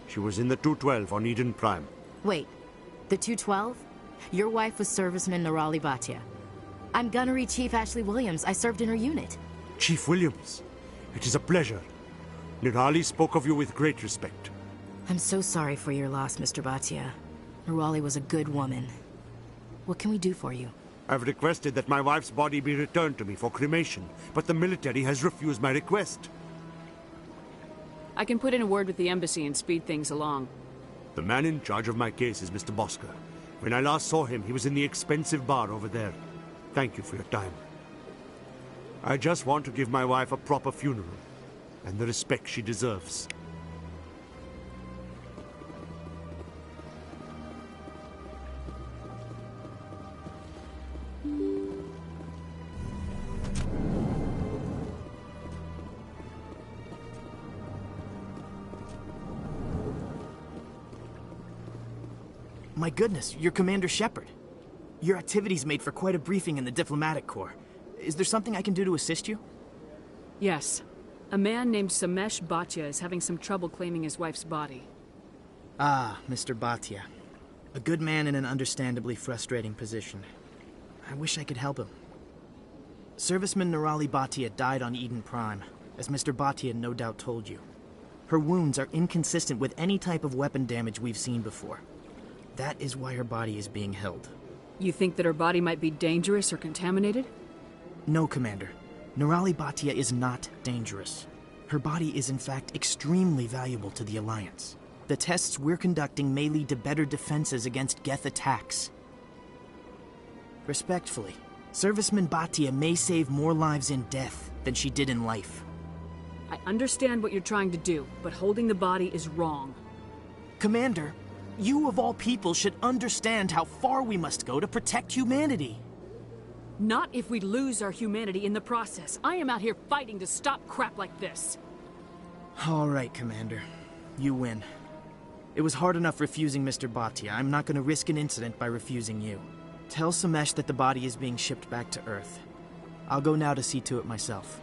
I: She was in the 212 on Eden Prime.
A: Wait, the 212? Your wife was serviceman Nirali Bhatia. I'm Gunnery Chief Ashley Williams. I served in her unit.
I: Chief Williams, it is a pleasure. Nirali spoke of you with great respect.
A: I'm so sorry for your loss, Mr. Bhatia. Nirali was a good woman. What can we do for you?
I: I've requested that my wife's body be returned to me for cremation, but the military has refused my request.
D: I can put in a word with the embassy and speed things along.
I: The man in charge of my case is Mr. Bosker. When I last saw him, he was in the expensive bar over there. Thank you for your time. I just want to give my wife a proper funeral, and the respect she deserves.
F: My goodness, you're Commander Shepard. Your activities made for quite a briefing in the Diplomatic Corps. Is there something I can do to assist you?
D: Yes. A man named Samesh Bhatia is having some trouble claiming his wife's body.
F: Ah, Mr. Bhatia. A good man in an understandably frustrating position. I wish I could help him. Serviceman Nirali Bhatia died on Eden Prime, as Mr. Bhatia no doubt told you. Her wounds are inconsistent with any type of weapon damage we've seen before. That is why her body is being held.
D: You think that her body might be dangerous or contaminated?
F: No, Commander. Nirali Bhatia is not dangerous. Her body is in fact extremely valuable to the Alliance. The tests we're conducting may lead to better defenses against Geth attacks. Respectfully, Serviceman Bhatia may save more lives in death than she did in life.
D: I understand what you're trying to do, but holding the body is wrong.
F: Commander, you of all people should understand how far we must go to protect humanity.
D: Not if we lose our humanity in the process. I am out here fighting to stop crap like this.
F: All right, Commander. You win. It was hard enough refusing Mr. Bhatia. I'm not going to risk an incident by refusing you. Tell Samesh that the body is being shipped back to Earth. I'll go now to see to it myself.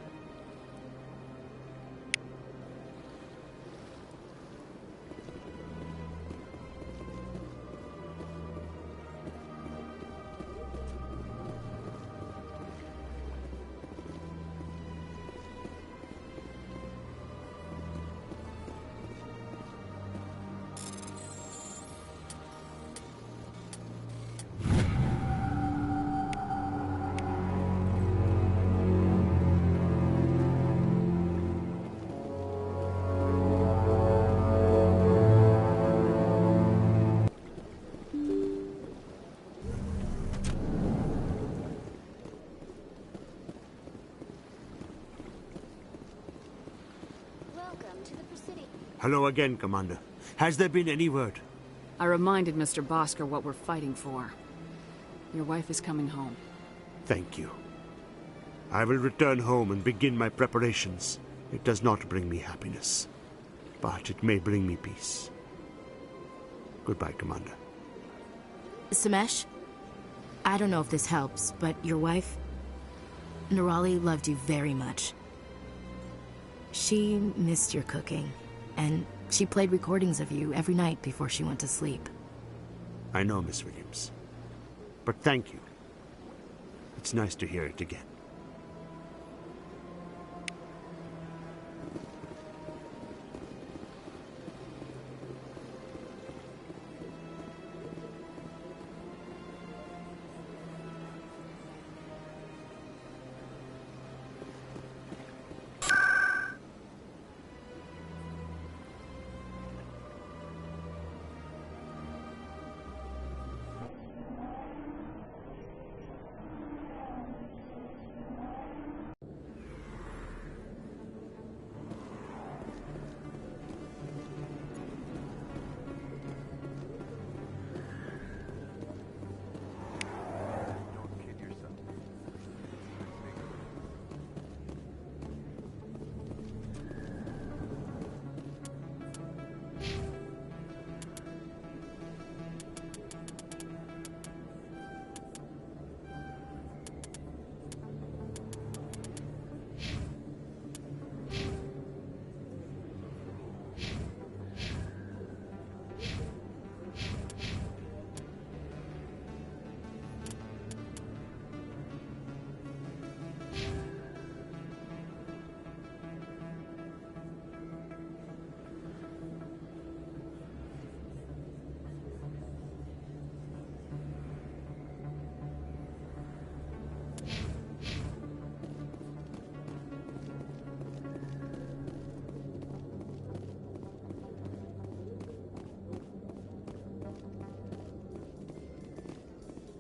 I: Hello again, Commander. Has there been any word?
D: I reminded Mr. Bosker what we're fighting for. Your wife is coming home.
I: Thank you. I will return home and begin my preparations. It does not bring me happiness, but it may bring me peace. Goodbye, Commander.
A: Samesh, I don't know if this helps, but your wife, Nirali, loved you very much. She missed your cooking, and she played recordings of you every night before she went to sleep.
I: I know, Miss Williams. But thank you. It's nice to hear it again.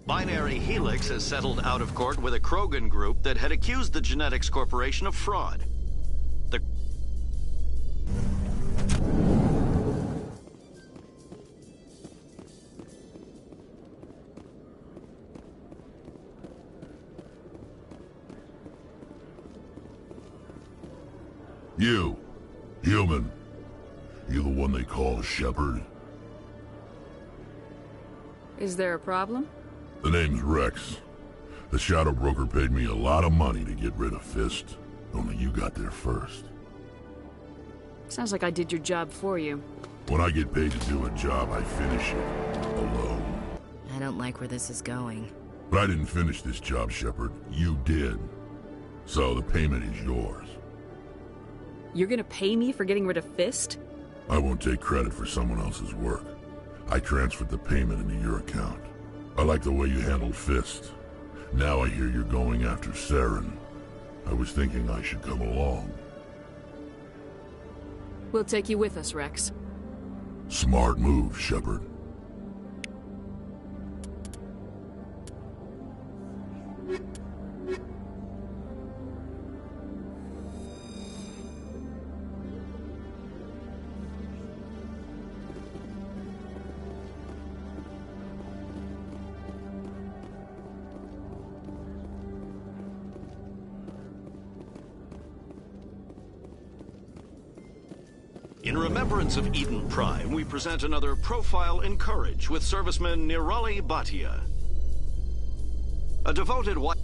T: Binary Helix has settled out of court with a Krogan group that had accused the Genetics Corporation of fraud. The
R: You, human. You the one they call Shepard?
D: Is there a problem?
R: The name's Rex. The Shadow Broker paid me a lot of money to get rid of Fist. Only you got there first.
D: Sounds like I did your job for you.
R: When I get paid to do a job, I finish it. Alone.
A: I don't like where this is going.
R: But I didn't finish this job, Shepard. You did. So the payment is yours.
D: You're gonna pay me for getting rid of Fist?
R: I won't take credit for someone else's work. I transferred the payment into your account. I like the way you handled Fist. Now I hear you're going after Saren. I was thinking I should come along.
D: We'll take you with us, Rex.
R: Smart move, Shepard.
T: In remembrance of Eden Prime, we present another Profile in Courage with serviceman Nirali Bhatia. A devoted wife.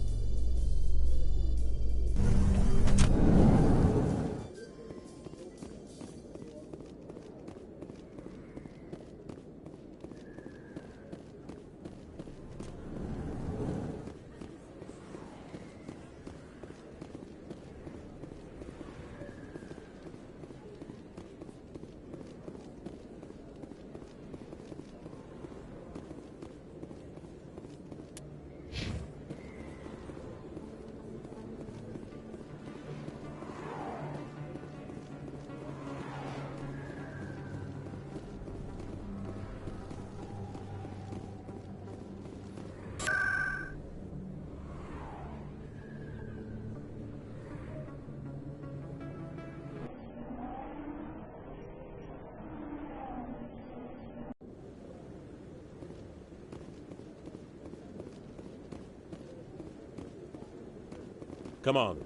G: Come on.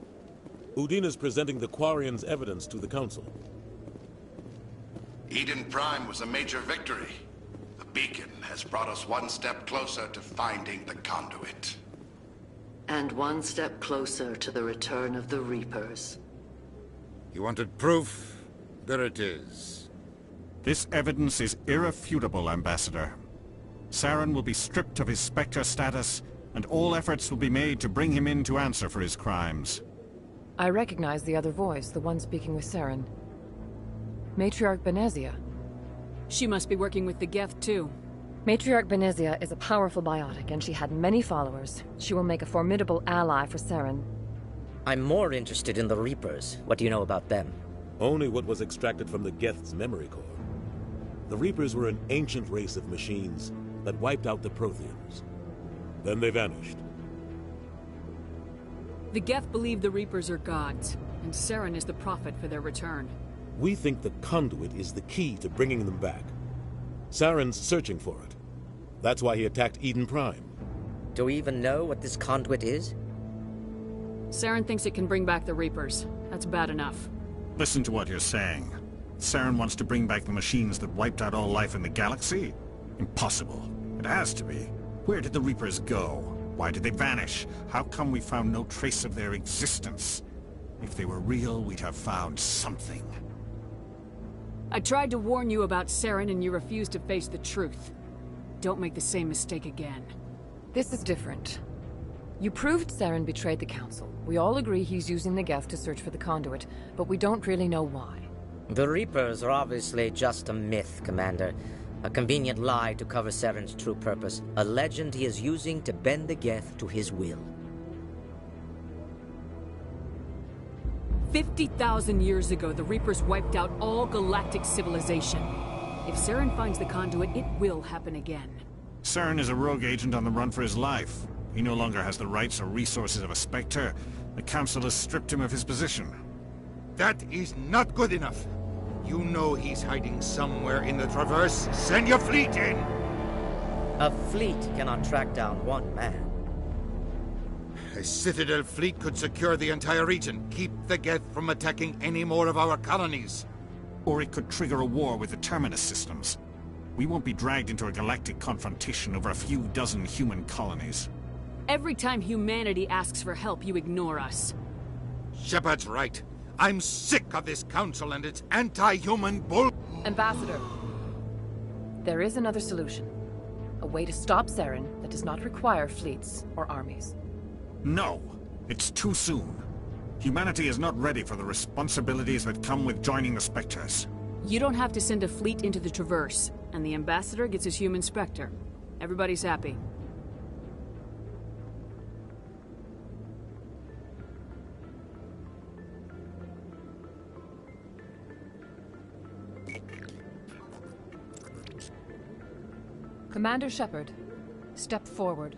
G: Udina's presenting the Quarians' evidence to the Council.
C: Eden Prime was a major victory. The beacon has brought us one step closer to finding the conduit.
X: And one step closer to the return of the Reapers.
K: You wanted proof? There it is.
M: This evidence is irrefutable, Ambassador. Saren will be stripped of his Spectre status, and all efforts will be made to bring him in to answer for his crimes.
H: I recognize the other voice, the one speaking with Saren. Matriarch Benezia.
D: She must be working with the Geth, too.
H: Matriarch Benezia is a powerful biotic, and she had many followers. She will make a formidable ally for Saren.
N: I'm more interested in the Reapers. What do you know about them?
G: Only what was extracted from the Geth's memory core. The Reapers were an ancient race of machines that wiped out the Protheans. Then they vanished.
D: The Geth believe the Reapers are gods, and Saren is the prophet for their return.
G: We think the conduit is the key to bringing them back. Saren's searching for it. That's why he attacked Eden Prime.
N: Do we even know what this conduit is?
D: Saren thinks it can bring back the Reapers. That's bad enough.
M: Listen to what you're saying. Saren wants to bring back the machines that wiped out all life in the galaxy? Impossible. It has to be. Where did the Reapers go? Why did they vanish? How come we found no trace of their existence? If they were real, we'd have found something.
D: I tried to warn you about Saren and you refused to face the truth. Don't make the same mistake again.
H: This is different. You proved Saren betrayed the Council. We all agree he's using the Geth to search for the conduit, but we don't really know why.
N: The Reapers are obviously just a myth, Commander. A convenient lie to cover Saren's true purpose. A legend he is using to bend the Geth to his will.
D: 50,000 years ago, the Reapers wiped out all galactic civilization. If Saren finds the conduit, it will happen again.
M: Saren is a rogue agent on the run for his life. He no longer has the rights or resources of a Spectre. The Council has stripped him of his position.
K: That is not good enough. You know he's hiding somewhere in the Traverse. Send your fleet in!
N: A fleet cannot track down one man.
K: A Citadel fleet could secure the entire region, keep the Geth from attacking any more of our colonies.
M: Or it could trigger a war with the Terminus systems. We won't be dragged into a galactic confrontation over a few dozen human colonies.
D: Every time humanity asks for help, you ignore us.
K: Shepard's right. I'm sick of this council and its anti-human bull...
H: Ambassador, there is another solution. A way to stop Saren that does not require fleets or armies.
M: No! It's too soon. Humanity is not ready for the responsibilities that come with joining the Spectres.
D: You don't have to send a fleet into the Traverse, and the Ambassador gets his human Spectre. Everybody's happy.
H: Commander Shepard, step forward.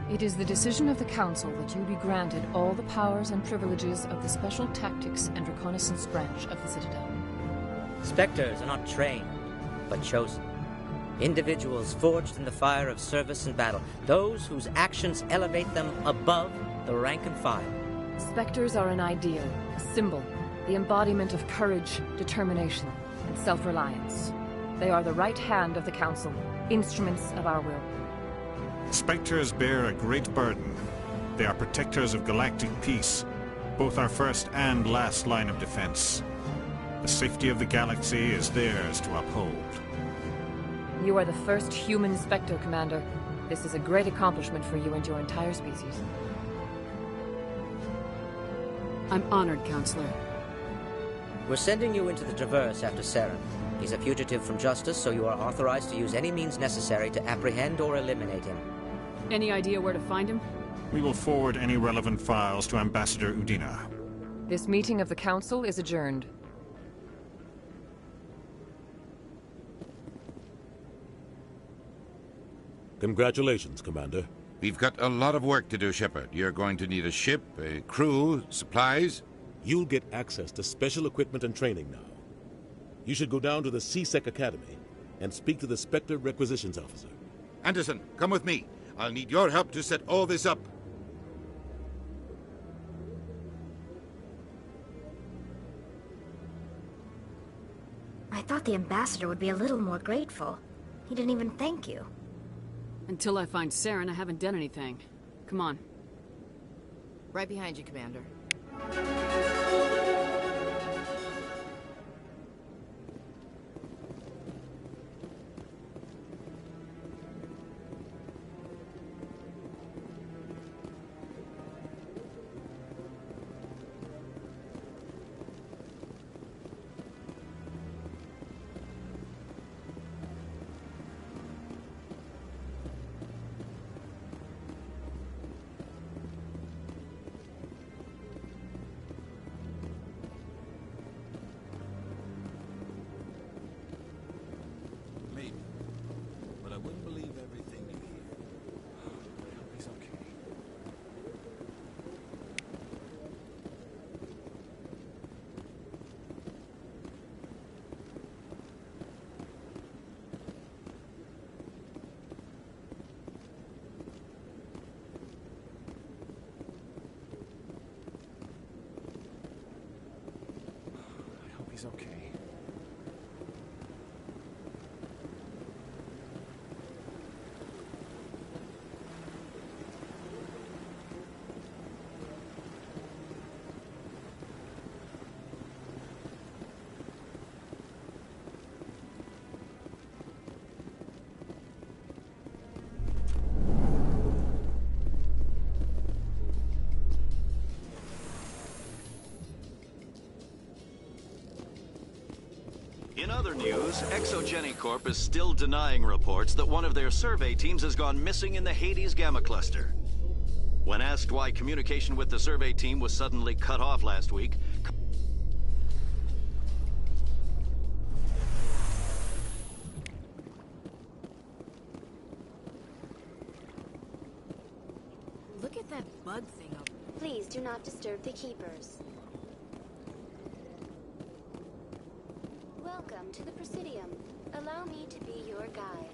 H: It is the decision of the Council that you be granted all the powers and privileges of the Special Tactics and Reconnaissance branch of the Citadel.
N: Spectres are not trained, but chosen. Individuals forged in the fire of service and battle. Those whose actions elevate them above the rank and file.
H: Spectres are an ideal, a symbol, the embodiment of courage, determination, and self-reliance. They are the right hand of the Council, instruments of our will.
M: Spectres bear a great burden. They are protectors of galactic peace, both our first and last line of defense. The safety of the galaxy is theirs to uphold.
H: You are the first human Spectre, Commander. This is a great accomplishment for you and your entire species.
D: I'm honored, Counselor.
N: We're sending you into the Traverse after Saren. He's a fugitive from justice, so you are authorized to use any means necessary to apprehend or eliminate him.
D: Any idea where to find him?
M: We will forward any relevant files to Ambassador Udina.
H: This meeting of the Council is adjourned.
G: Congratulations, Commander.
K: We've got a lot of work to do, Shepard. You're going to need a ship, a crew, supplies.
G: You'll get access to special equipment and training now. You should go down to the C-Sec Academy and speak to the Spectre Requisitions Officer.
K: Anderson, come with me. I'll need your help to set all this up.
J: I thought the Ambassador would be a little more grateful. He didn't even thank you.
D: Until I find Saren, I haven't done anything. Come on.
A: Right behind you, Commander.
E: He's okay.
T: In other news, Exogeny Corp is still denying reports that one of their survey teams has gone missing in the Hades Gamma Cluster. When asked why communication with the survey team was suddenly cut off last week,
A: Look at that bug thing up.
L: Please do not disturb the Keepers. Welcome to the Presidium. Allow me to be your guide.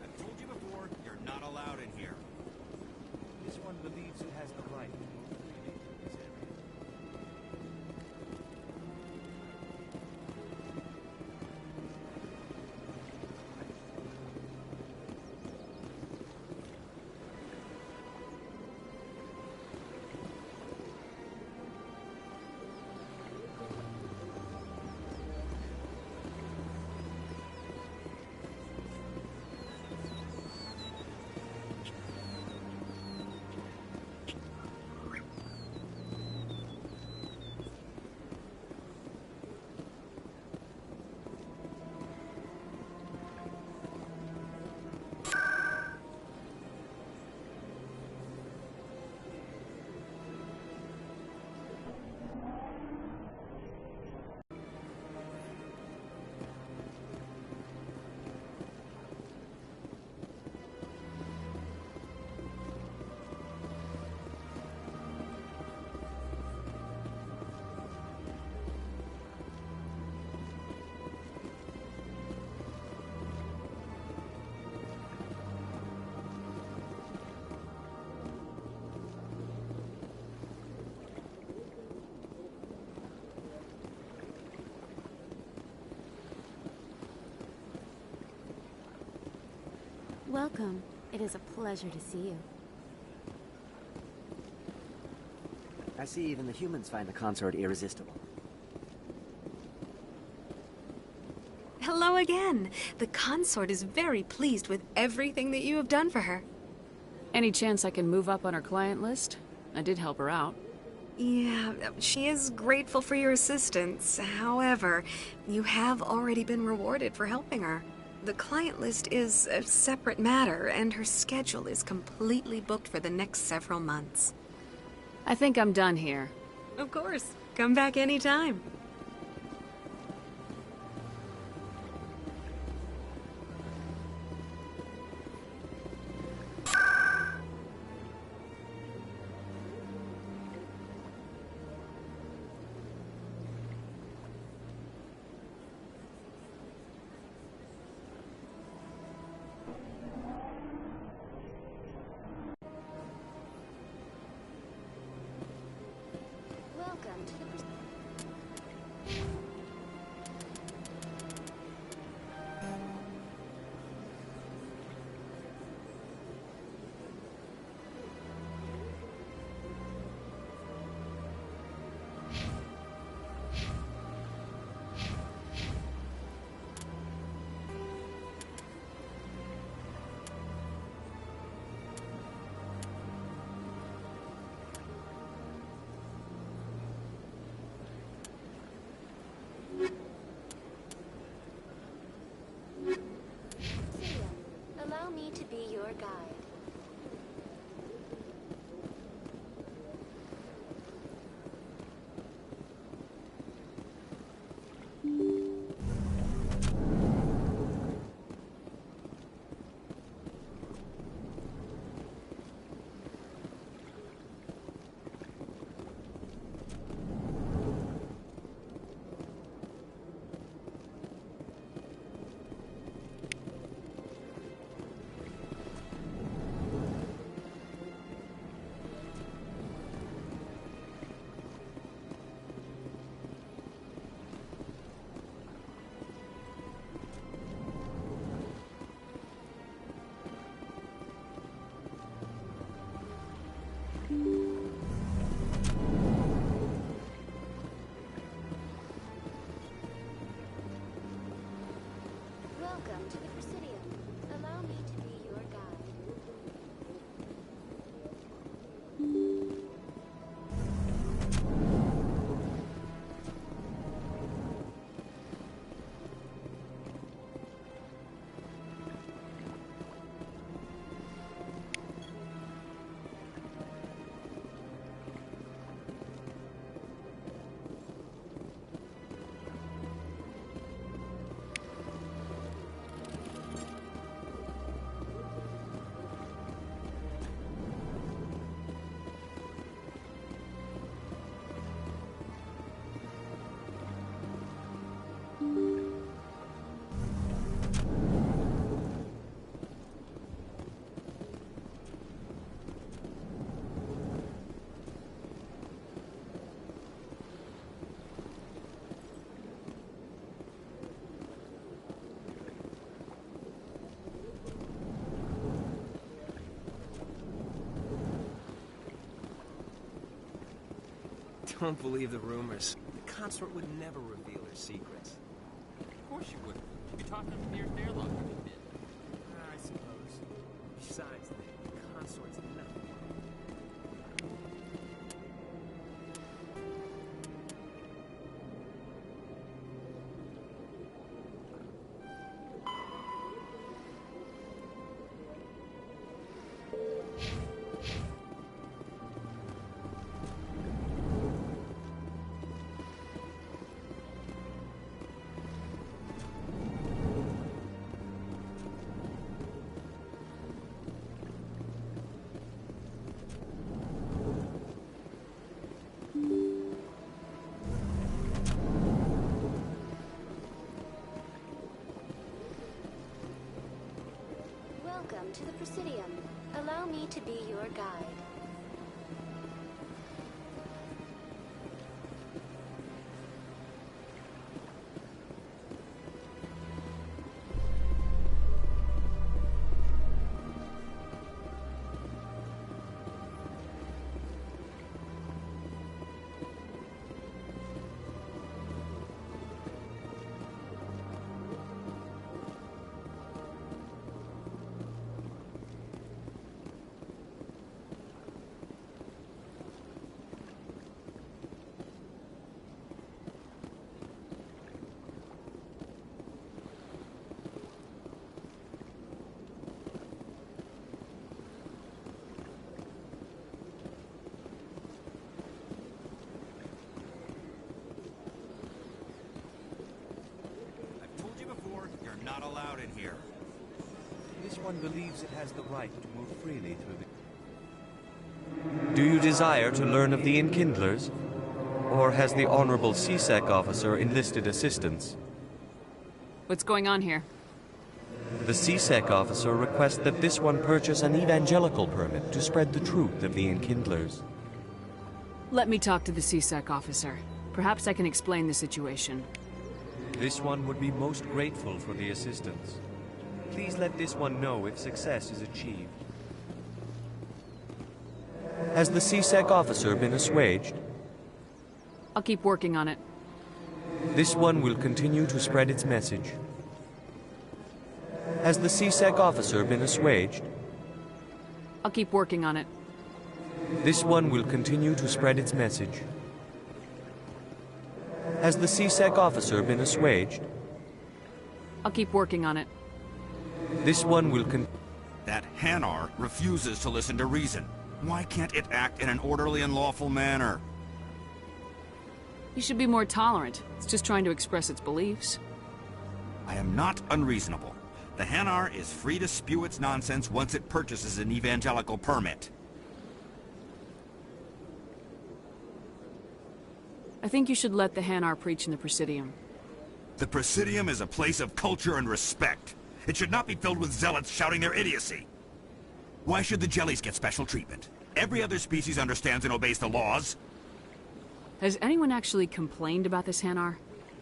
P: I've told you before, you're not allowed in here.
E: This one believes it has the right.
L: Welcome. It is a pleasure to see you.
S: I see even the humans find the consort irresistible.
U: Hello again. The consort is very pleased with everything that you have done for her.
D: Any chance I can move up on her client list? I did help her out.
U: Yeah, she is grateful for your assistance. However, you have already been rewarded for helping her. The client list is a separate matter, and her schedule is completely booked for the next several months.
D: I think I'm done here.
U: Of course. Come back anytime.
L: Welcome to the Presidium. Allow me to be your guide. Welcome to the Presidium. Allow me to be your guide.
O: Don't believe the rumors. The consort would never reveal her secrets.
P: Of course you would. You're talking to the nearest airlock.
O: I suppose. Besides, the consort's nothing.
L: Welcome to the Presidium. Allow me to be your guide.
P: Not allowed in here.
Q: This one believes it has the right to move freely through the... Do you desire to learn of the Enkindlers? Or has the Honorable C-Sec officer enlisted assistance?
D: What's going on here?
Q: The C-Sec officer requests that this one purchase an evangelical permit to spread the truth of the Enkindlers.
D: Let me talk to the C-Sec officer. Perhaps I can explain the situation.
Q: This one would be most grateful for the assistance. Please let this one know if success is achieved. Has the C-Sec officer been assuaged?
D: I'll keep working on it.
Q: This one will continue to spread its message. Has the C-Sec officer been assuaged?
D: I'll keep working on it.
Q: This one will continue to spread its message. Has the C-Sec officer been assuaged?
D: I'll keep working on it.
Q: This one will
P: That Hanar refuses to listen to reason. Why can't it act in an orderly and lawful manner?
D: You should be more tolerant. It's just trying to express its beliefs.
P: I am not unreasonable. The Hanar is free to spew its nonsense once it purchases an evangelical permit.
D: I think you should let the Hanar preach in the Presidium.
P: The Presidium is a place of culture and respect. It should not be filled with zealots shouting their idiocy. Why should the jellies get special treatment? Every other species understands and obeys the laws.
D: Has anyone actually complained about this Hanar?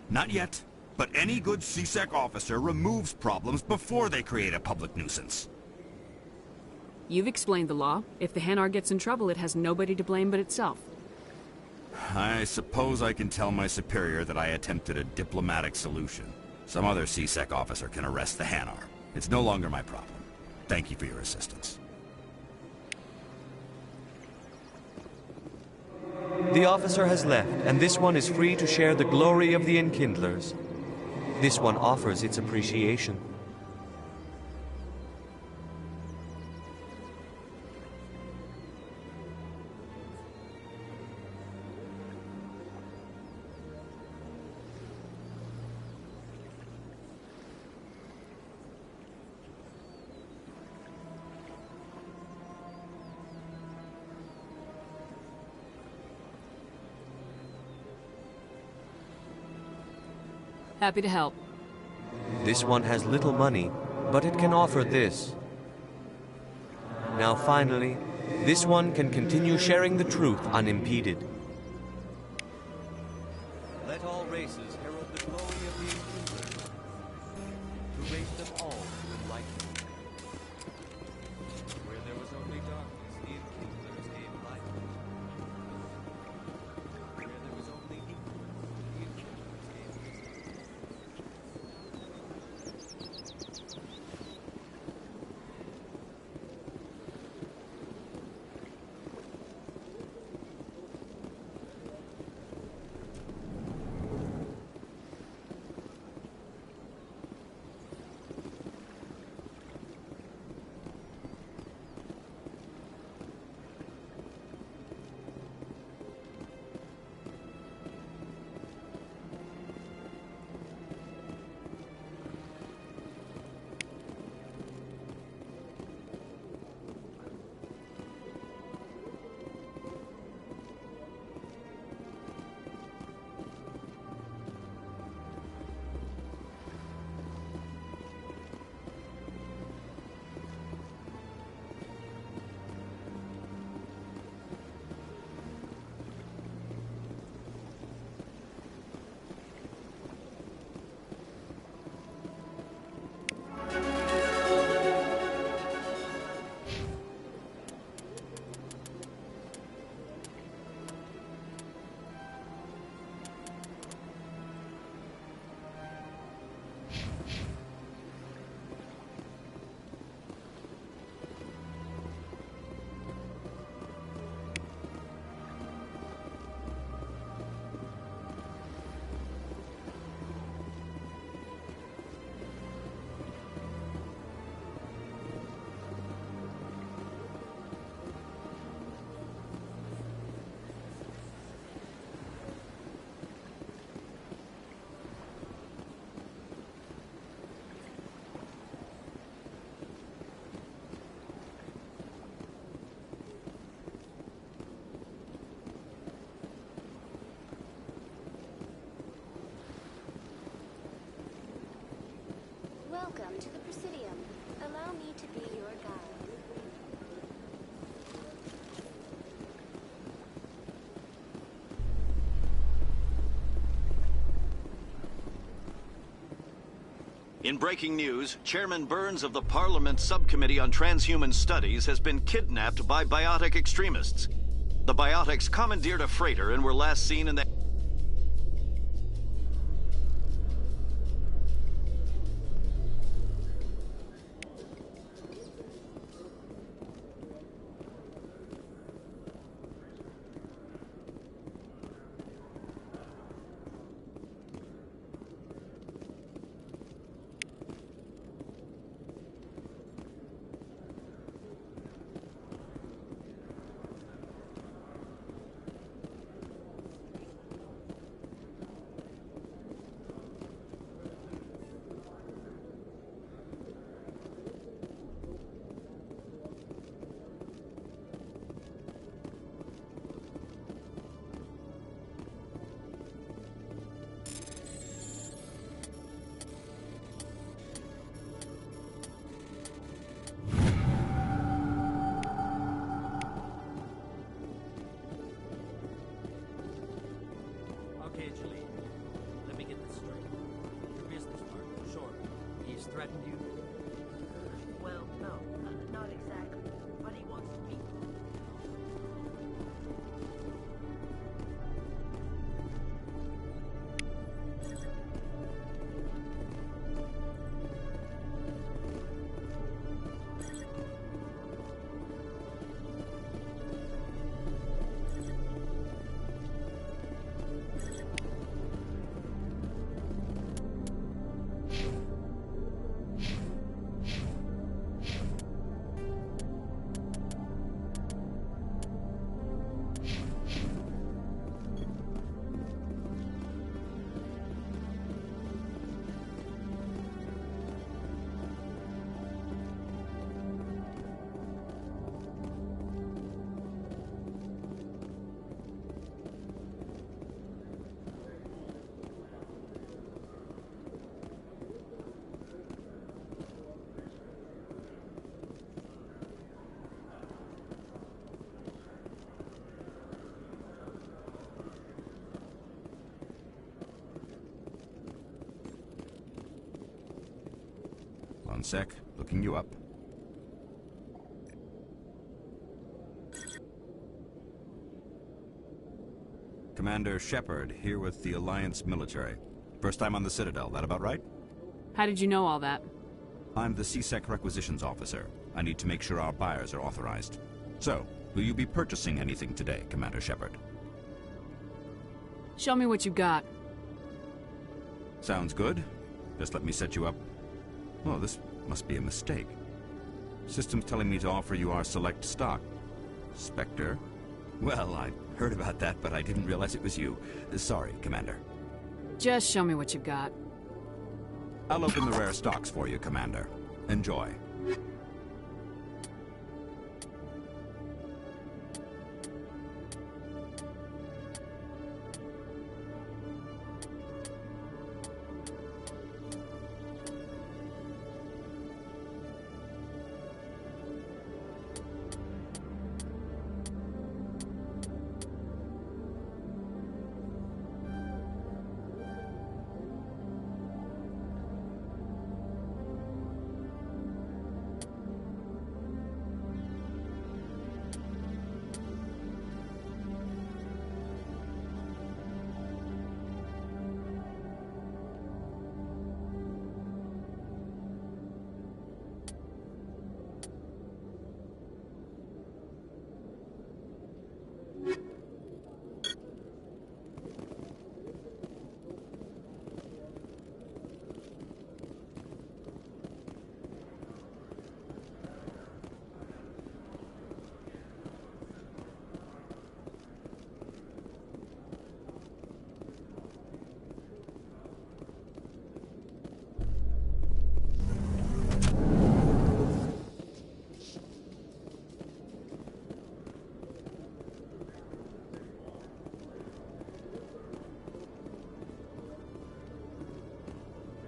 P: Not yet, but any good C-Sec officer removes problems before they create a public nuisance.
D: You've explained the law. If the Hanar gets in trouble, it has nobody to blame but itself.
P: I suppose I can tell my superior that I attempted a diplomatic solution. Some other C-Sec officer can arrest the Hanar. It's no longer my problem. Thank you for your assistance.
Q: The officer has left, and this one is free to share the glory of the Enkindlers. This one offers its appreciation.
D: Happy to help.
Q: This one has little money, but it can offer this. Now finally, this one can continue sharing the truth unimpeded. Let all races herald the glory of the Enkindlers, to raise them all to enlightenment. Where there was only darkness, the Enkindlers gave light.
L: Welcome to the Presidium. Allow me to be your guide.
T: In breaking news, Chairman Burns of the Parliament Subcommittee on Transhuman Studies has been kidnapped by biotic extremists. The biotics commandeered a freighter and were last seen in the...
B: Okay, Julie. Let me get this straight. Your business partner, sure. He's threatened you?
F: Well, no, not exactly. But he wants to meet.
P: One sec, looking you up. Commander Shepard, here with the Alliance military. First time on the Citadel, that about right?
D: How did you know all that?
P: I'm the CSEC requisitions officer. I need to make sure our buyers are authorized. So, will you be purchasing anything today, Commander Shepard?
D: Show me what you got.
P: Sounds good. Just let me set you up. Oh, this must be a mistake. System's telling me to offer you our select stock. Spectre? Well, I heard about that, but I didn't realize it was you. Sorry, Commander.
D: Just show me what you got.
P: I'll open the rare stocks for you, Commander. Enjoy.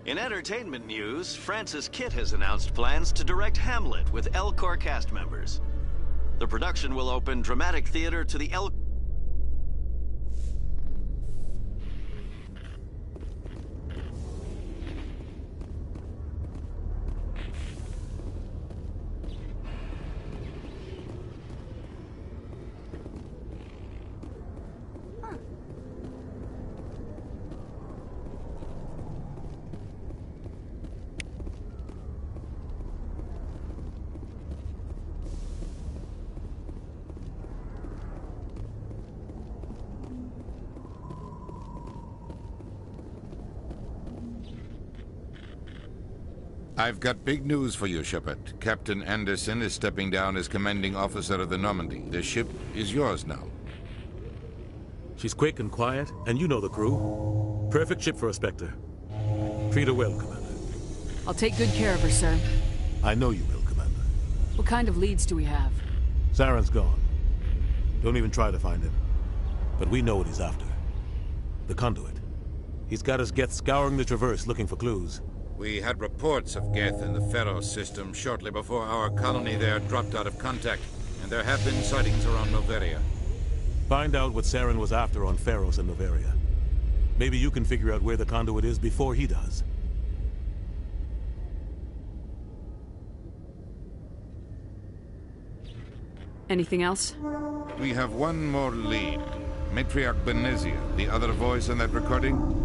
T: In entertainment news, Francis Kitt has announced plans to direct Hamlet with Elcor cast members. The production will open dramatic theater to the
K: I've got big news for you, Shepard. Captain Anderson is stepping down as commanding officer of the Normandy. The ship is yours now.
G: She's quick and quiet, and you know the crew. Perfect ship for a Spectre. Treat her well, Commander.
D: I'll take good care of her, sir.
G: I know you will, Commander.
D: What kind of leads do we have?
G: Saren's gone. Don't even try to find him. But we know what he's after. The Conduit. He's got his Geth scouring the Traverse looking for clues.
K: We had reports of Geth in the Pharos system shortly before our colony there dropped out of contact, and there have been sightings around Noveria.
G: Find out what Saren was after on Pharos and Noveria. Maybe you can figure out where the Conduit is before he does.
D: Anything else?
K: We have one more lead. Matriarch Benezia, the other voice in that recording.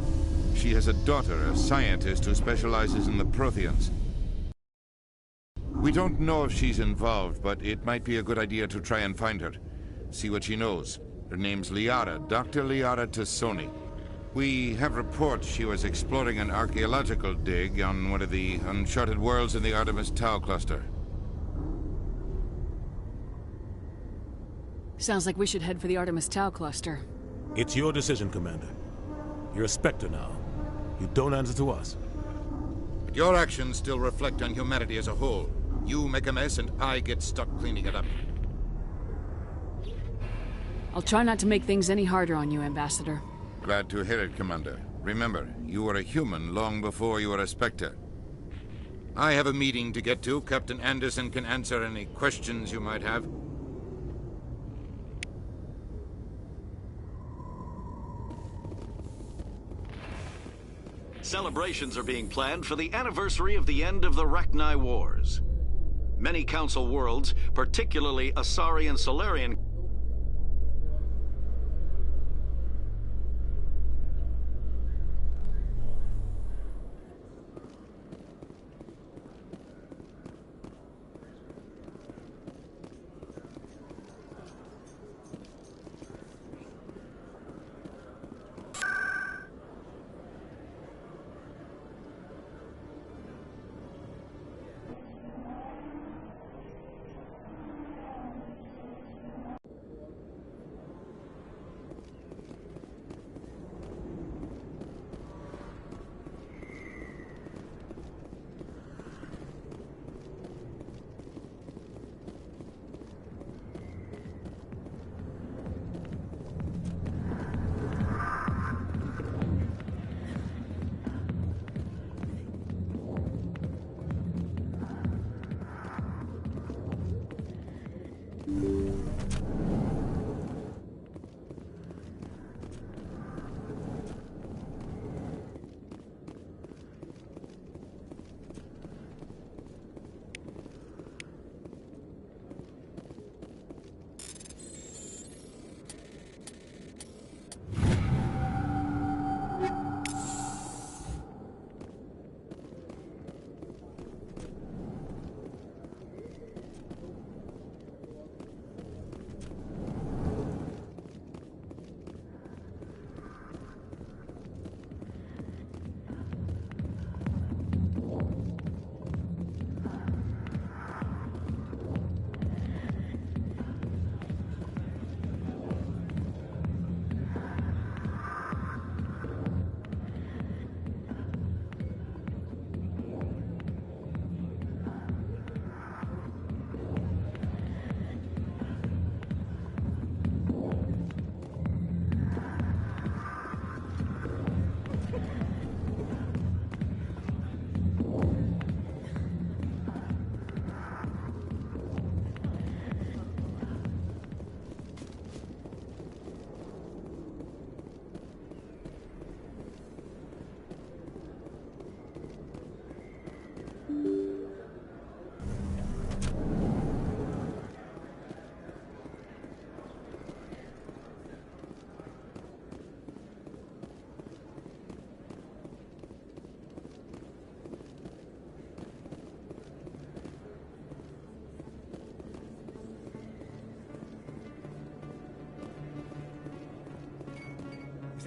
K: She has a daughter, a scientist who specializes in the Protheans. We don't know if she's involved, but it might be a good idea to try and find her. See what she knows. Her name's Liara, Dr. Liara Tassoni. We have reports she was exploring an archaeological dig on one of the uncharted worlds in the Artemis Tau cluster.
D: Sounds like we should head for the Artemis Tau cluster.
G: It's your decision, Commander. You're a Spectre now. You don't answer to us.
K: But your actions still reflect on humanity as a whole. You make a mess and I get stuck cleaning it up.
D: I'll try not to make things any harder on you, Ambassador.
K: Glad to hear it, Commander. Remember, you were a human long before you were a Spectre. I have a meeting to get to. Captain Anderson can answer any questions you might have.
T: Celebrations are being planned for the anniversary of the end of the Rachni Wars. Many Council worlds, particularly Asari and Solarian,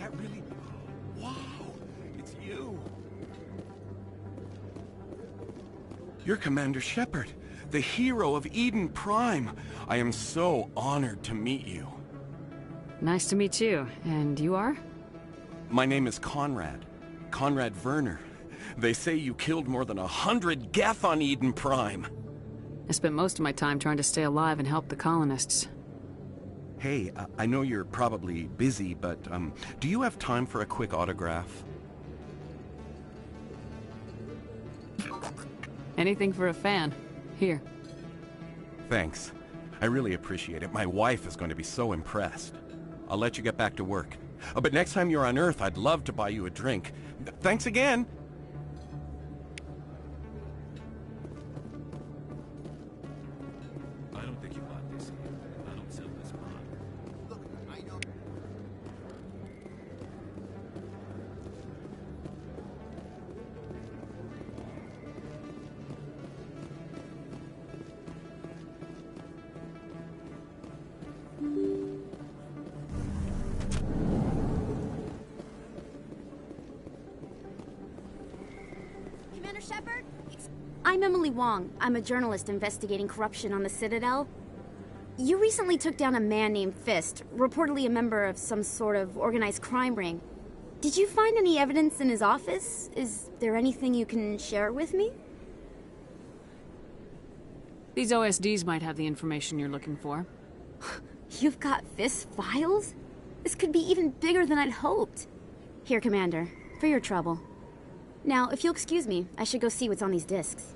I: that really... Wow, it's you. You're Commander Shepard, the hero of Eden Prime. I am so honored to meet you.
D: Nice to meet you. And you are?
I: My name is Conrad. Conrad Werner. They say you killed more than 100 Geth on Eden Prime.
D: I spent most of my time trying to stay alive and help the colonists.
I: Hey, I know you're probably busy, but do you have time for a quick autograph?
D: Anything for a fan. Here.
I: Thanks. I really appreciate it. My wife is going to be so impressed. I'll let you get back to work. But next time you're on Earth, I'd love to buy you a drink. Thanks again!
R: I don't think you bought this here. I don't sell this pod.
C: Look, I know...
V: Commander Shepard? I'm Emily Wong. I'm a journalist investigating corruption on the Citadel. You recently took down a man named Fist, reportedly a member of some sort of organized crime ring. Did you find any evidence in his office? Is there anything you can share with me?
D: These OSDs might have the information you're looking for.
V: You've got Fist's files? This could be even bigger than I'd hoped. Here, Commander, for your trouble. Now, if you'll excuse me, I should go see what's on these discs.